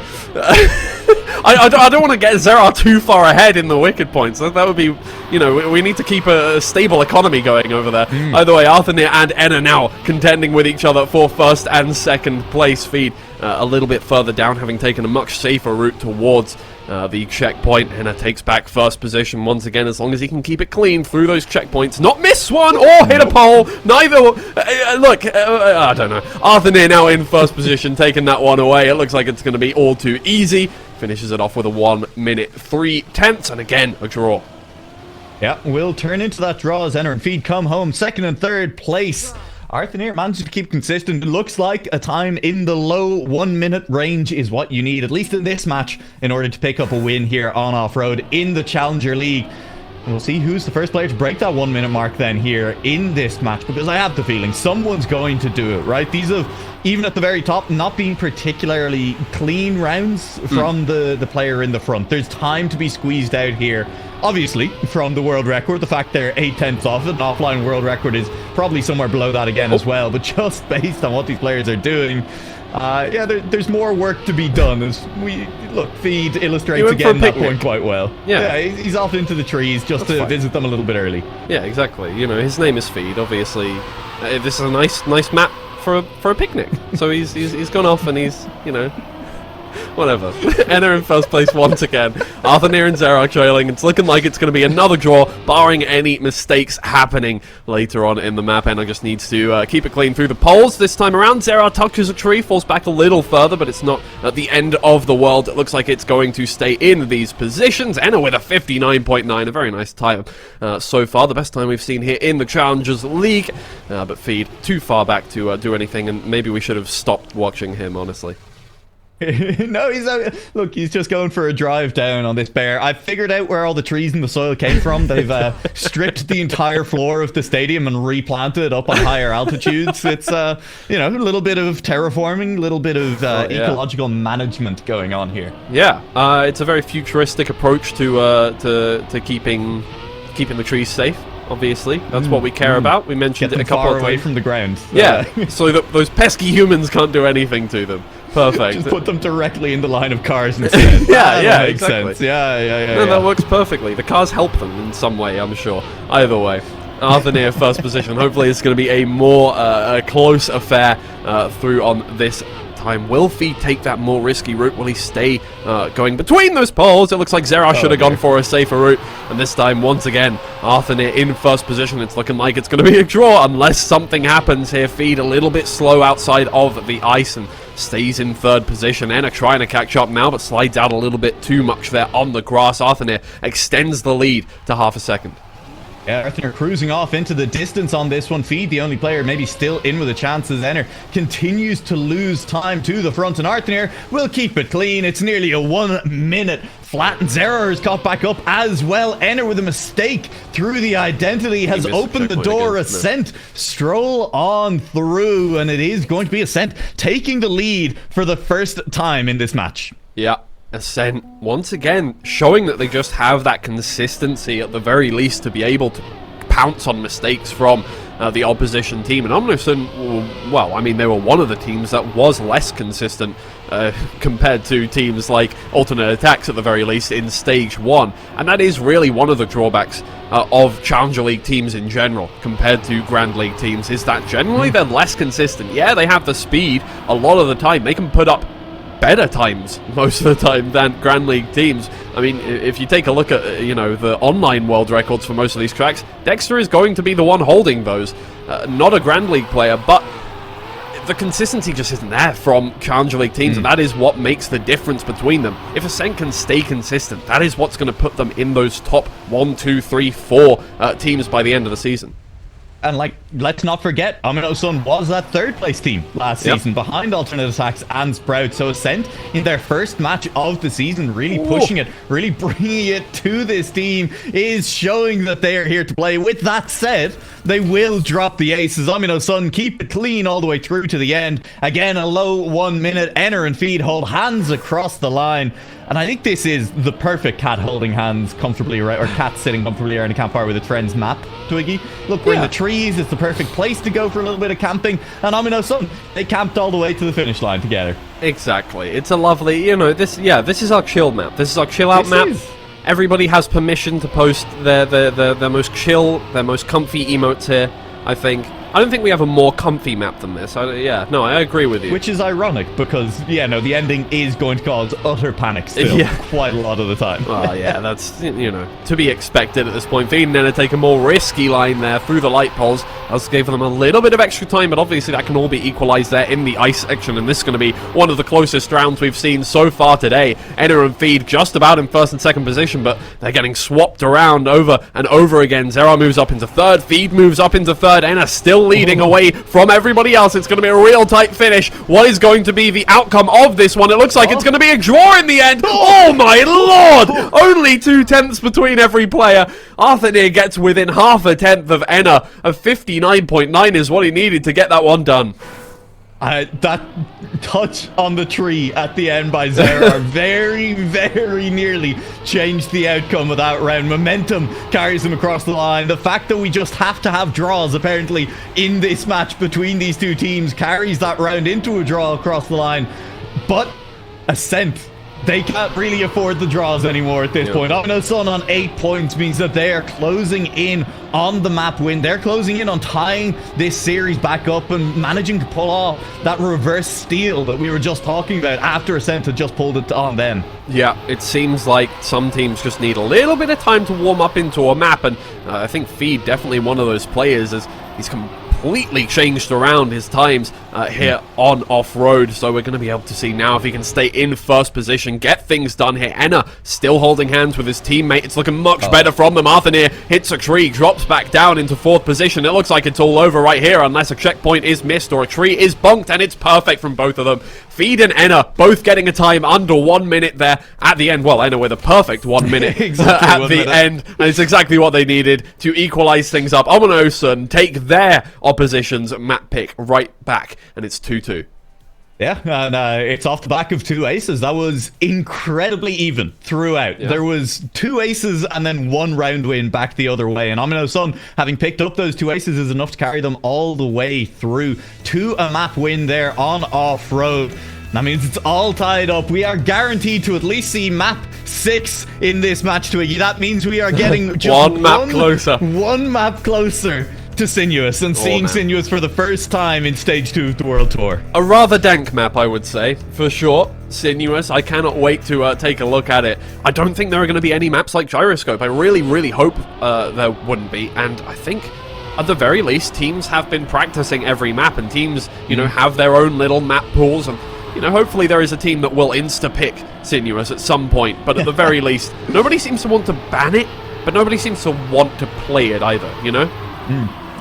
I don't want to get Zera too far ahead in the wicked points. That would be, we need to keep a stable economy going over there. Either way, Arthur and Enna now contending with each other for first and second place. Feed a little bit further down, having taken a much safer route towards the checkpoint. Enna takes back first position once again, as long as he can keep it clean through those checkpoints. Not miss one or hit a pole. Neither. Look, I don't know. Arthur now in first position, taking that one away. It looks like it's going to be all too easy. Finishes it off with a 1 minute 3/10, and again a draw. Yeah, we'll turn into that draw as Enna and Feed come home second and third place. Arthur managed to keep consistent. It looks like a time in the low 1 minute range is what you need, at least in this match, in order to pick up a win here on off-road in the Challenger League. And we'll see who's the first player to break that 1 minute mark then here in this match, because I have the feeling someone's going to do it, right? These have, even at the very top, not been particularly clean rounds from the player in the front. There's time to be squeezed out here. Obviously, from the world record, the fact they're 8/10 off it, an offline world record is probably somewhere below that again as well, but just based on what these players are doing, yeah, there's more work to be done. As Feed illustrates again that point quite well. Yeah, he's off into the trees just to visit them a little bit early. Yeah, exactly. His name is Feed. Obviously, this is a nice map for a picnic. So he's gone off and he's whatever. Enna in first place once again. Arthur and Zera trailing. It's looking like it's going to be another draw, barring any mistakes happening later on in the map. Enna just needs to keep it clean through the poles this time around. Zera touches a tree, falls back a little further, but it's not at the end of the world. It looks like it's going to stay in these positions. Enna with a 59.9, a very nice time so far. The best time we've seen here in the Challengers League. But Feed too far back to do anything, and maybe we should have stopped watching him, honestly. No, he's just going for a drive down on this bear. I've figured out where all the trees and the soil came from. They've stripped the entire floor of the stadium and replanted it up on higher altitudes. It's a little bit of terraforming, a little bit of ecological management going on here. Yeah, it's a very futuristic approach to keeping the trees safe. Obviously, that's what we care about. We mentioned it a couple of times. Away from the ground. Yeah, so those pesky humans can't do anything to them. Perfect. Just put them directly in the line of cars instead. Yeah, makes exactly. sense. Yeah. No, that works perfectly. The cars help them in some way, I'm sure. Either way. Arthur near first position. Hopefully it's going to be a more close affair through on this time. Will Feed take that more risky route? Will he stay going between those poles? It looks like Zera should have gone for a safer route. And this time, once again, Arthur near in first position. It's looking like it's going to be a draw unless something happens here. Feed a little bit slow outside of the ice and stays in third position. Enna trying to catch up now, but slides out a little bit too much there on the grass. Arthur near extends the lead to half a second. Yeah, Arthur cruising off into the distance on this one. Feed, the only player maybe still in with a chance, as Enner continues to lose time to the front, and Arthur will keep it clean. It's nearly a 1 minute flat, and Zera has caught back up as well. Enner with a mistake through the identity has opened the door. Ascent stroll on through, and it is going to be Ascent taking the lead for the first time in this match. Yeah. Ascent, once again, showing that they just have that consistency at the very least to be able to pounce on mistakes from the opposition team. And HOMYNO TSUN, well, I mean, they were one of the teams that was less consistent compared to teams like Alternate Attacks at the very least in Stage 1. And that is really one of the drawbacks of Challenger League teams in general compared to Grand League teams, is that generally they're less consistent. Yeah, they have the speed a lot of the time. They can put up better times most of the time than Grand League teams. I mean, if you take a look at, you know, the online world records for most of these tracks, Dexter is going to be the one holding those, not a Grand League player, but the consistency just isn't there from Challenger League teams, and that is what makes the difference between them. If Ascent can stay consistent, that is what's going to put them in those top 1, 2, 3, 4 teams by the end of the season. And, like, let's not forget, HOMYNO TSUN was that third place team last season behind Alternate Attacks and Sprout. So Ascent, in their first match of the season, really pushing it, really bringing it to this team, is showing that they are here to play. With that said, they will drop the aces. HOMYNO TSUN keep it clean all the way through to the end. Again, a low 1 minute. Enner and Feed hold hands across the line. And I think this is the perfect cat holding hands comfortably, or cat sitting comfortably around a campfire with a Trends map, Twiggy. Look, we're in the trees. It's the perfect place to go for a little bit of camping. And HOMYNO TSUN, they camped all the way to the finish line together. Exactly. It's a lovely, you know, this is our chill map. This is our chill out map. Everybody has permission to post their most chill, their most comfy emotes here, I think. I don't think we have a more comfy map than this. I agree with you. Which is ironic because, yeah, no, the ending is going to cause utter panic still quite a lot of the time. Well, yeah, that's, you know, to be expected at this point. Feed and Enna take a more risky line there through the light poles. That gave them a little bit of extra time, but obviously that can all be equalized there in the ice section, and this is going to be one of the closest rounds we've seen so far today. Enna and Feed just about in first and second position, but they're getting swapped around over and over again. Zera moves up into third, Feed moves up into third, Enna still leading away from everybody else. It's going to be a real tight finish. What is going to be the outcome of this one? It looks like it's going to be a draw in the end. Oh my lord! Only 2/10 between every player. Arthur near gets within half a tenth of Enna. A 59.9 is what he needed to get that one done. That touch on the tree at the end by Zera very, very nearly changed the outcome of that round. Momentum carries him across the line. The fact that we just have to have draws, apparently, in this match between these two teams carries that round into a draw across the line. But Ascent, they can't really afford the draws anymore at this point. HOMYNO TSUN on 8 points means that they are closing in on the map win. They're closing in on tying this series back up and managing to pull off that reverse steal that we were just talking about after Ascent had just pulled it on them. Yeah, it seems like some teams just need a little bit of time to warm up into a map, and I think Feed definitely one of those players, as he's completely changed around his times here on off-road. So we're going to be able to see now if he can stay in first position, get things done here. Enna still holding hands with his teammate. It's looking much better from them. Arthur near hits a tree, drops back down into fourth position. It looks like it's all over right here unless a checkpoint is missed or a tree is bonked, and it's perfect from both of them. Feed and Enna both getting a time under 1 minute there at the end. Well, Enna with a perfect 1 minute at the end, and it's exactly what they needed to equalize things up. HOMYNO TSUN take their opposition's map pick right back, and it's 2-2. Yeah, and it's off the back of 2 aces. That was incredibly even throughout. There was 2 aces and then 1 round win back the other way. And HOMYNO TSUN, having picked up those 2 aces, is enough to carry them all the way through to a map win there on off-road. That means it's all tied up. We are guaranteed to at least see map 6 in this match, Twiggy. That means we are getting just one map closer. One map closer to Sinuous and seeing Sinuous for the first time in Stage 2 of the World Tour. A rather dank map, I would say, for sure. Sinuous. I cannot wait to take a look at it. I don't think there are going to be any maps like Gyroscope. I really, really hope there wouldn't be. And I think, at the very least, teams have been practicing every map, and teams, you know, have their own little map pools, and you know, hopefully there is a team that will insta-pick Sinuous at some point, but at the very least, nobody seems to want to ban it, but nobody seems to want to play it either, you know?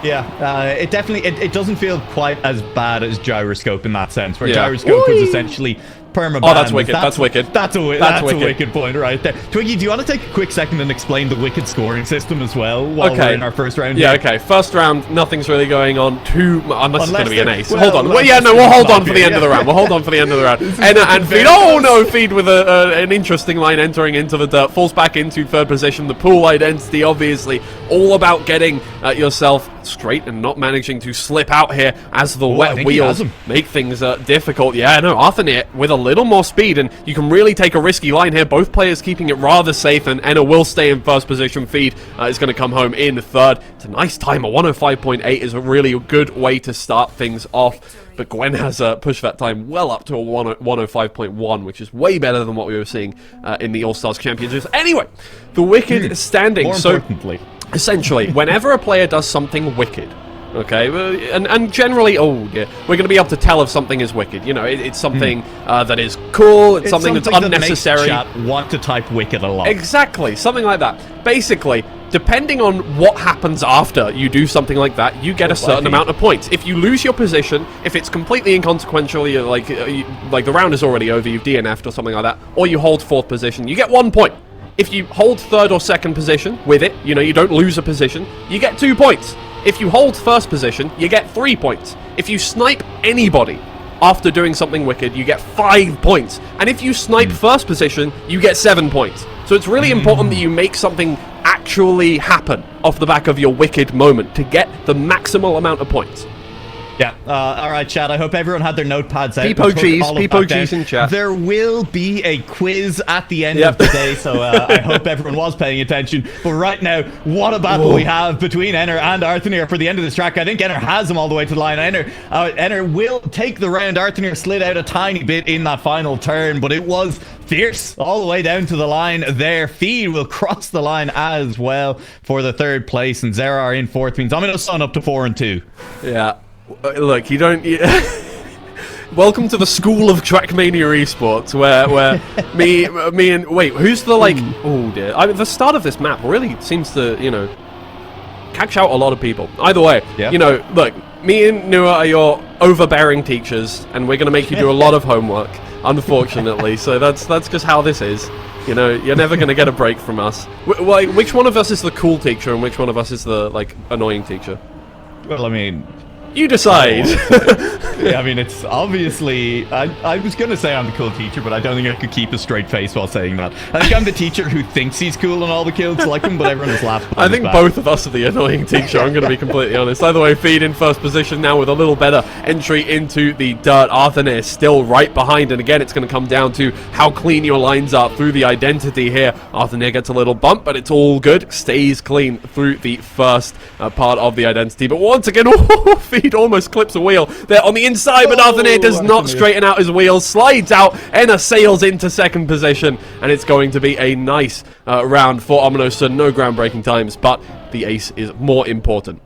Yeah, it definitely, it doesn't feel quite as bad as Gyroscope in that sense, where Gyroscope was essentially permaban. Oh, that's wicked. That's wicked. That's a wicked point right there. Twiggy, do you want to take a quick second and explain the wicked scoring system as well while we're in our first round? Yeah, okay. First round, nothing's really going on unless it's going to be an ace. Well, hold on. Well, yeah, no, we'll hold on for the end of the round. We'll hold on for the end of the round. And Feed. Oh, no, Feed with an interesting line entering into the dirt. Falls back into third position. The pool identity, obviously, all about getting yourself straight and not managing to slip out here as the wet wheels make things difficult. Yeah, no, Arthur with a little more speed, and you can really take a risky line here. Both players keeping it rather safe, and Enna will stay in first position. Feed is going to come home in third. It's a nice time. A 105.8 is a really good way to start things off, but Gwen has pushed that time well up to a 105.1, which is way better than what we were seeing in the All-Stars Championships. Anyway, the wicked standing. More importantly, essentially, whenever a player does something wicked, okay, and generally, we're going to be able to tell if something is wicked. You know, it's something that is cool. It's something that's unnecessary. That makes chat want to type wicked a lot. Exactly, something like that. Basically, depending on what happens after you do something like that, you get a certain amount of points. If you lose your position, if it's completely inconsequential, like the round is already over, you've DNF'd or something like that, or you hold fourth position, you get 1 point. If you hold third or second position with it, you know, you don't lose a position, you get 2 points. If you hold first position, you get 3 points. If you snipe anybody after doing something wicked, you get 5 points. And if you snipe first position, you get 7 points. So it's really important that you make something actually happen off the back of your wicked moment to get the maximal amount of points. Yeah. All right, chat. I hope everyone had their notepads out. Peepo G's in chat. There will be a quiz at the end of the day, so I hope everyone was paying attention. But right now, what a battle we have between Enner and Arthur for the end of this track. I think Enner has him all the way to the line. Enner will take the round. Arthur slid out a tiny bit in that final turn, but it was fierce all the way down to the line there. Feed will cross the line as well for the third place, and Zerar in fourth means HOMYNO TSUN up to 4 and 2. Yeah. Look, you don't... Welcome to the school of Trackmania esports, where me and... Wait, who's the, like... Oh, dear. I mean, the start of this map really seems to, you know, catch out a lot of people. Either way, you know, look, me and Nua are your overbearing teachers, and we're going to make you do a lot of homework, unfortunately. So that's just how this is. You know, you're never going to get a break from us. Which one of us is the cool teacher, and which one of us is the, like, annoying teacher? Well, I mean... You decide. Yeah, I mean, it's obviously... I was going to say I'm the cool teacher, but I don't think I could keep a straight face while saying that. I think I'm the teacher who thinks he's cool and all the kids like him, but everyone is laughing. I think both of us are the annoying teacher, I'm going to be completely honest. Either way, Feed in first position now with a little better entry into the dirt. Arthur is still right behind, and again, it's going to come down to how clean your lines are through the identity here. Arthur gets a little bump, but it's all good. Stays clean through the first part of the identity. But once again, Feed almost clips a wheel there on the inside, but Arthur does not straighten out his wheels, slides out, Enna sails into second position, and it's going to be a nice round for HOMYNO TSUN. No groundbreaking times, but the ace is more important.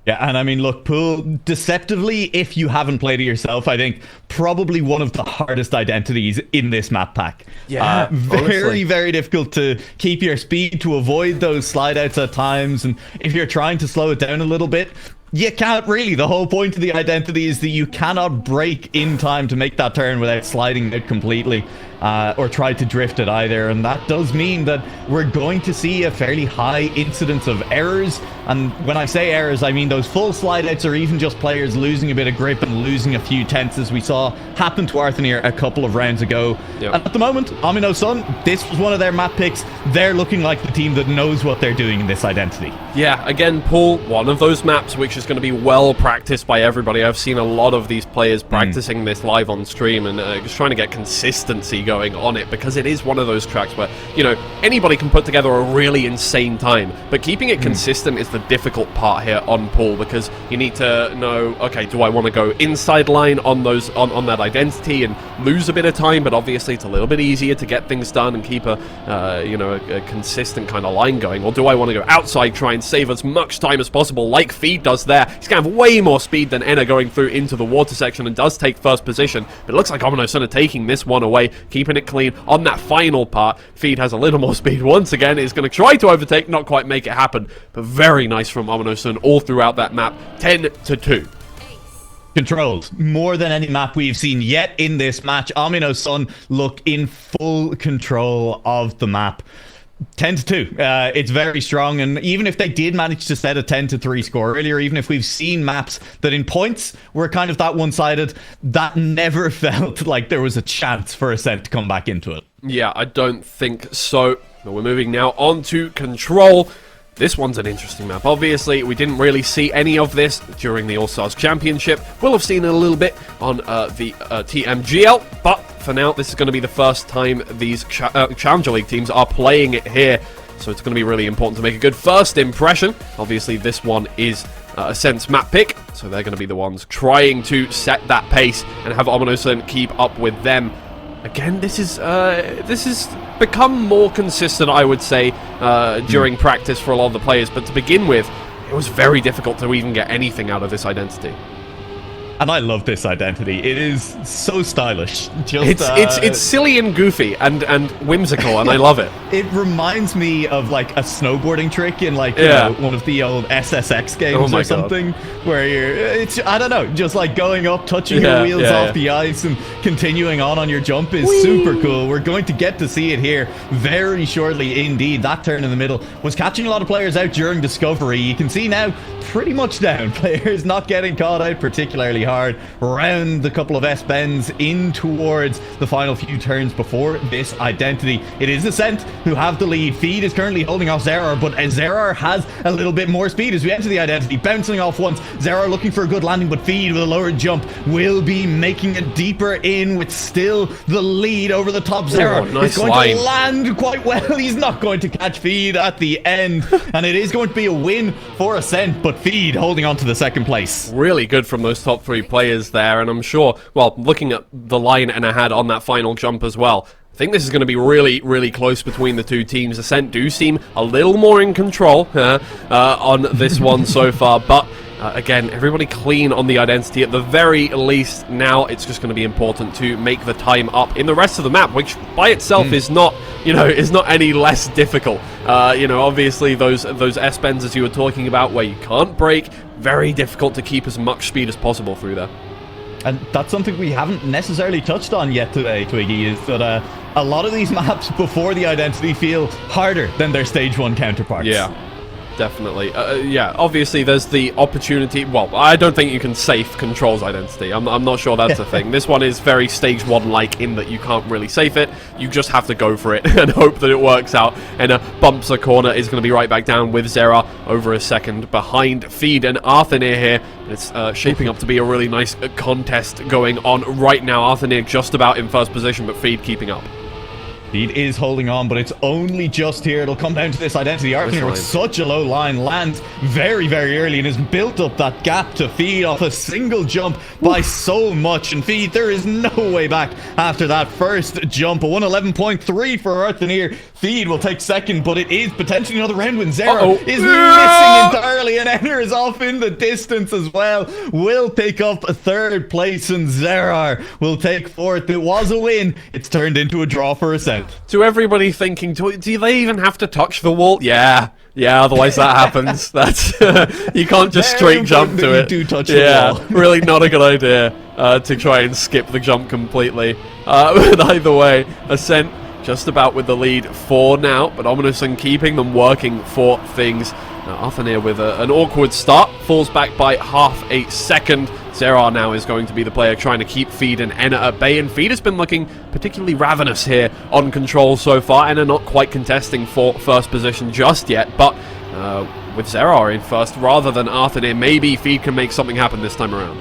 Yeah, and I mean, look, Pool, deceptively, if you haven't played it yourself, I think probably one of the hardest identities in this map pack. Yeah, very, very difficult to keep your speed, to avoid those slide outs at times, and if you're trying to slow it down a little bit, you can't really. The whole point of the identity is that you cannot brake in time to make that turn without sliding out completely. or tried to drift it either, and that does mean that we're going to see a fairly high incidence of errors. And when I say errors, I mean those full slide outs, or even just players losing a bit of grip and losing a few tenths, as we saw happen to Arthanir a couple of rounds ago. Yep. And at the moment, HOMYNO TSUN, this was one of their map picks. They're looking like the team that knows what they're doing in this identity. Yeah, again, Paul, one of those maps which is going to be well practiced by everybody. I've seen a lot of these players practicing this live on stream and just trying to get consistency going on it, because it is one of those tracks where, you know, anybody can put together a really insane time, but keeping it consistent is the difficult part here on Paul, because you need to know, okay, do I want to go inside line on those on that identity and lose a bit of time, but obviously it's a little bit easier to get things done and keep a you know, a consistent kind of line going, or do I want to go outside, try and save as much time as possible like Feed does there? He's going to have way more speed than Enna going through into the water section and does take first position, but it looks like HOMYNO TSUN are taking this one away, keeping it clean on that final part. Feed has a little more speed once again, is going to try to overtake, not quite make it happen, but very nice from HOMYNO TSUN all throughout that map. 10-2. Controlled more than any map we've seen yet in this match. HOMYNO TSUN look in full control of the map. 10-2. It's very strong, and even if they did manage to set a 10-3 score earlier, even if we've seen maps that in points were kind of that one-sided, that never felt like there was a chance for Ascent to come back into it. Yeah, I don't think so. But we're moving now on to Control. This one's an interesting map. Obviously, we didn't really see any of this during the All-Stars Championship. We'll have seen it a little bit on the TMCL, but for now, this is going to be the first time these Challenger League teams are playing it here. So it's going to be really important to make a good first impression. Obviously, this one is Ascent's map pick, so they're going to be the ones trying to set that pace and have HOMYNO TSUN keep up with them. Again, this is become more consistent, I would say, during practice for a lot of the players. But to begin with, it was very difficult to even get anything out of this identity. And I love this identity. It is so stylish. Just, it's silly and goofy and whimsical, and I love it. It reminds me of like a snowboarding trick in like you know, one of the old SSX games or something, where it's I don't know, just like going up, touching your wheels off the ice, and continuing on your jump is super cool. We're going to get to see it here very shortly indeed. That turn in the middle was catching a lot of players out during Discovery. You can see now pretty much down. Players not getting caught out particularly hard. Round the couple of S-bends in towards the final few turns before this identity. It is Ascent who have the lead. Feed is currently holding off Zerar, but Zerar has a little bit more speed as we enter the identity. Bouncing off once. Zerar looking for a good landing, but Feed with a lower jump will be making it deeper in with still the lead over the top. Zerar is going to land quite well. He's not going to catch Feed at the end, and it is going to be a win for Ascent, but Feed holding on to the second place. Really good from those top three players there, and I'm sure, well, looking at the line and I had on that final jump as well, I think this is going to be really, really close between the two teams. Ascent do seem a little more in control on this one so far, but again, everybody clean on the identity at the very least. Now it's just going to be important to make the time up in the rest of the map, which by itself is not, you know, is not any less difficult. You know, obviously those S-bends as you were talking about, where you can't brake, very difficult to keep as much speed as possible through there. And that's something we haven't necessarily touched on yet today, Twiggy, is that a lot of these maps before the identity feel harder than their stage 1 counterparts. Yeah. Definitely. Yeah, obviously there's the opportunity. Well, I don't think you can safe Control's identity. I'm not sure that's a thing. This one is very stage 1-like in that you can't really safe it. You just have to go for it and hope that it works out. And bumps a corner, is going to be right back down with Zera over a second behind Feed and Arthanir here. It's shaping up to be a really nice contest going on right now. Arthanir just about in first position, but Feed keeping up. Feed is holding on, but it's only just here. It'll come down to this identity. Arthanir with such a low line lands very, very early and has built up that gap to Feed off a single jump by so much. And Feed, there is no way back after that first jump. A 111.3 for Arthanir. Feed will take second, but it is potentially another round when Zera is missing entirely, and Enner is off in the distance as well. Will pick up a third place, and Zerar will take fourth. It was a win. It's turned into a draw for Ascent. To everybody thinking, do they even have to touch the wall? Yeah, otherwise that happens. That's you can't just straight jump to it. You do touch the wall. Really not a good idea. to try and skip the jump completely. But either way, Ascent just about with the lead for now, but HOMYNO TSUN keeping them working for things. Arthur with an awkward start, falls back by half a second. Zerar now is going to be the player trying to keep Feed and Enna at bay, and Feed has been looking particularly ravenous here on control so far. Enna not quite contesting for first position just yet, but with Zerar in first rather than Arthur, maybe Feed can make something happen this time around.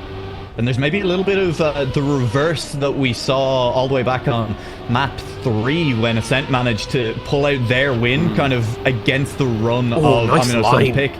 And there's maybe a little bit of the reverse that we saw all the way back on map 3 when Ascent managed to pull out their win kind of against the run of HOMYNO TSUN pick.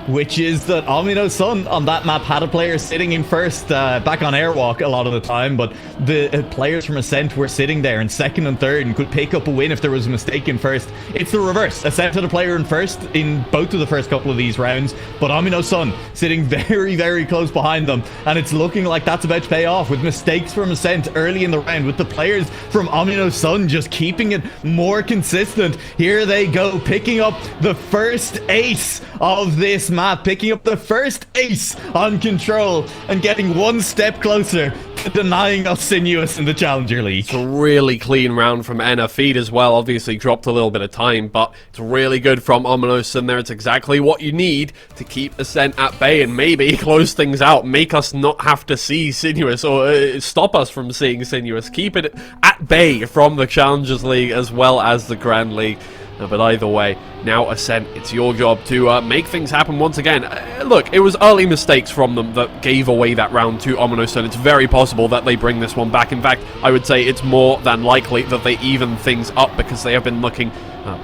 Which is that HOMYNO TSUN on that map had a player sitting in first back on airwalk a lot of the time, but the players from Ascent were sitting there in second and third and could pick up a win if there was a mistake in first. It's the reverse. Ascent had a player in first in both of the first couple of these rounds, but HOMYNO TSUN sitting very, very close behind them, and it's looking like that's about to pay off with mistakes from Ascent early in the round, with the players from HOMYNO TSUN just keeping it more consistent. Here they go, picking up the first ace of this map, picking up the first ace on control and getting one step closer to denying us Sinuous in the Challenger League. It's a really clean round from Enna. Feed as well obviously dropped a little bit of time, but it's really good from HOMYNO TSUN there. It's exactly what you need to keep Ascent at bay and maybe close things out, make us not have to see Sinuous, or stop us from seeing Sinuous, keep it at bay from the Challengers League as well as the Grand League. But either way, now Ascent, it's your job to make things happen once again. Look, it was early mistakes from them that gave away that round to HOMYNO TSUN. It's very possible that they bring this one back. In fact, I would say it's more than likely that they even things up, because they have been looking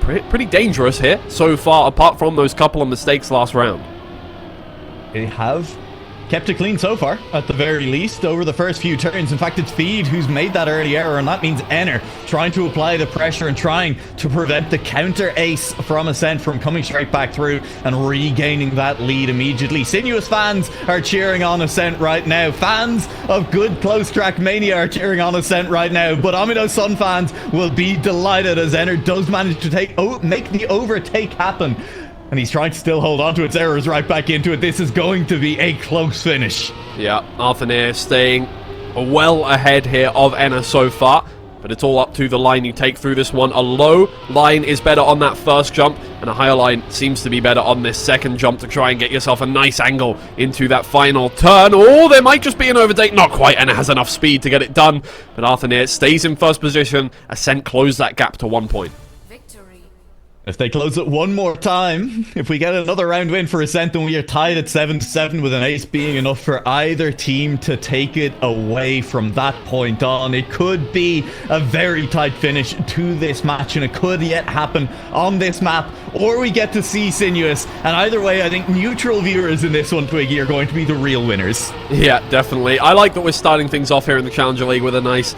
pretty dangerous here so far, apart from those couple of mistakes last round. They have kept it clean so far, at the very least, over the first few turns. In fact, it's Feed who's made that early error, and that means Enner trying to apply the pressure and trying to prevent the counter ace from Ascent from coming straight back through and regaining that lead immediately. Sinuous fans are cheering on Ascent right now. Fans of good close Trackmania are cheering on Ascent right now, but HOMYNO TSUN fans will be delighted as Enner does manage to make the overtake happen. And he's trying to still hold on to its errors right back into it. This is going to be a close finish. Yeah, Arthur staying well ahead here of Enna so far. But it's all up to the line you take through this one. A low line is better on that first jump, and a higher line seems to be better on this second jump to try and get yourself a nice angle into that final turn. Oh, there might just be an overtake. Not quite. Enna has enough speed to get it done. But Arthur stays in first position. Ascent closed that gap to 1 point. If they close it one more time, if we get another round win for Ascent, then we are tied at 7-7, with an ace being enough for either team to take it away from that point on. It could be a very tight finish to this match, and it could yet happen on this map, or we get to see Sinuous. And either way, I think neutral viewers in this one, Twiggy, are going to be the real winners. Yeah, definitely. I like that we're starting things off here in the Challenger League with a nice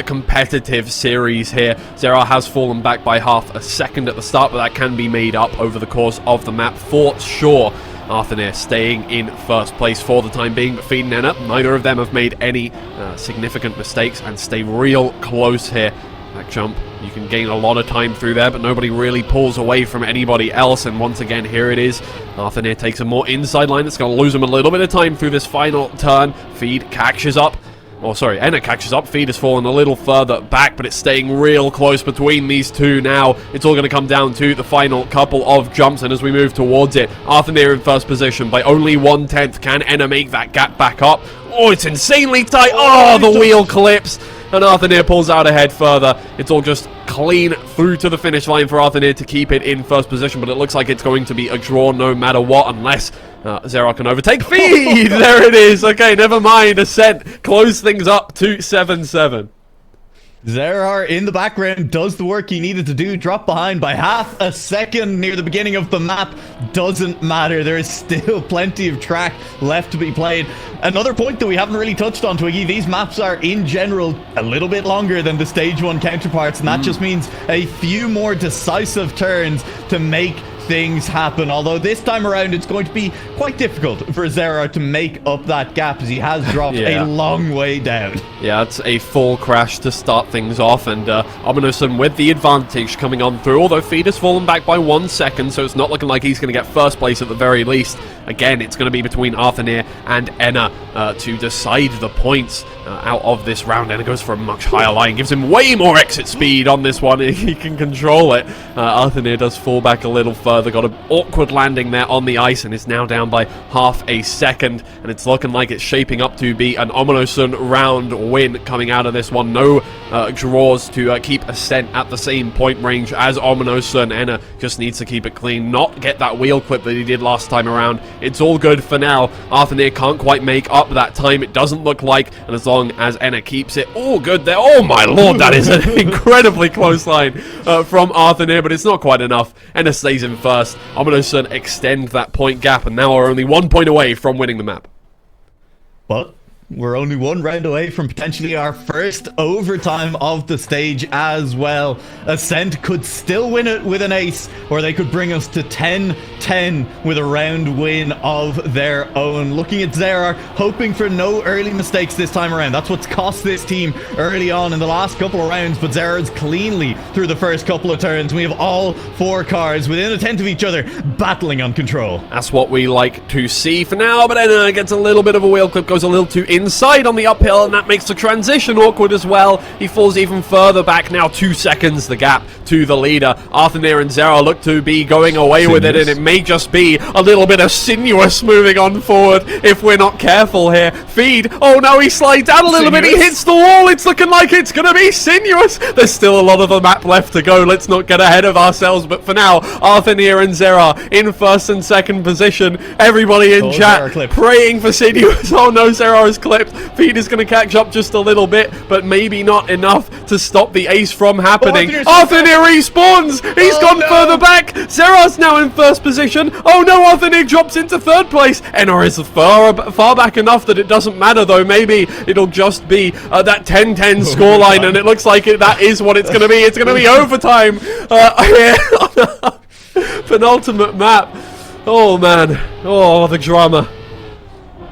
competitive series here. Zerar has fallen back by half a second at the start, but that can be made up over the course of the map for sure. Arthur staying in first place for the time being, but Feed and Enna, neither of them have made any significant mistakes and stay real close here. That jump, you can gain a lot of time through there, but nobody really pulls away from anybody else. And once again, here it is. Arthur takes a more inside line. It's going to lose him a little bit of time through this final turn. Feed catches up. Oh, sorry, Enna catches up. Feed has fallen a little further back, but it's staying real close between these two now. It's all going to come down to the final couple of jumps, and as we move towards it, Arthur in first position by only 1/10. Can Enna make that gap back up? Oh, it's insanely tight. Oh, the wheel clips, and Arthur pulls out ahead further. It's all just clean through to the finish line for Arthur to keep it in first position, but it looks like it's going to be a draw no matter what, unless Zerar can overtake Feed. There it is. Okay, never mind. Ascent close things up to 7-7. Zerar in the background does the work he needed to do. Drop behind by half a second near the beginning of the map. Doesn't matter. There is still plenty of track left to be played. Another point that we haven't really touched on, Twiggy, these maps are in general a little bit longer than the stage 1 counterparts, and that just means a few more decisive turns to make things happen. Although this time around it's going to be quite difficult for Zerar to make up that gap, as he has dropped a long way down. Yeah, it's a full crash to start things off, and HOMYNO TSUN with the advantage coming on through, although Feed has fallen back by 1 second, so it's not looking like he's going to get first place at the very least. Again, it's going to be between Arthur and Enna to decide the points. out of this round, and it goes for a much higher line, gives him way more exit speed on this one. He can control it. Arthur does fall back a little further, got an awkward landing there on the ice, and is now down by half a second, and it's looking like it's shaping up to be an HOMYNO TSUN round win coming out of this one. No draws to keep Ascent at the same point range as HOMYNO TSUN. Enna just needs to keep it clean, not get that wheel clip that he did last time around. It's all good for now. Arthur can't quite make up that time, it doesn't look like, and as long as Enna keeps it all good there. Oh my lord, that is an incredibly close line from Arthur, but it's not quite enough. Enna stays in first. HOMYNO TSUN extend that point gap, and now are only 1 point away from winning the map. But we're only 1 round away from potentially our first overtime of the stage as well. Ascent could still win it with an ace, or they could bring us to 10-10 with a round win of their own. Looking at Zera, hoping for no early mistakes this time around. That's what's cost this team early on in the last couple of rounds, but Zera's cleanly through the first couple of turns. We have all 4 cars within a tenth of each other, battling on control. That's what we like to see for now, but Enna gets a little bit of a wheel clip, goes a little too inside on the uphill, and that makes the transition awkward as well. He falls even further back now, 2 seconds the gap to the leader. Arthur and Zera look to be going away with it, and it may just be a little bit of sinuous moving on forward if we're not careful here. Feed, oh no, he slides out a little bit, he hits the wall, it's looking like it's gonna be sinuous. There's still a lot of the map left to go, let's not get ahead of ourselves, but for now, Arthur and Zera in first and second position. Everybody in chat praying for sinuous. Oh no, Zera is clipped. Feed is going to catch up just a little bit, but maybe not enough to stop the ace from happening. Arthur respawns! He's gone further back! Zera's now in first position. Oh no, Arthur drops into third place. Enna is far back enough that it doesn't matter though. Maybe it'll just be that 10-10 scoreline, and it looks like that is what it's going to be. It's going to be overtime penultimate map. Oh man. Oh, the drama.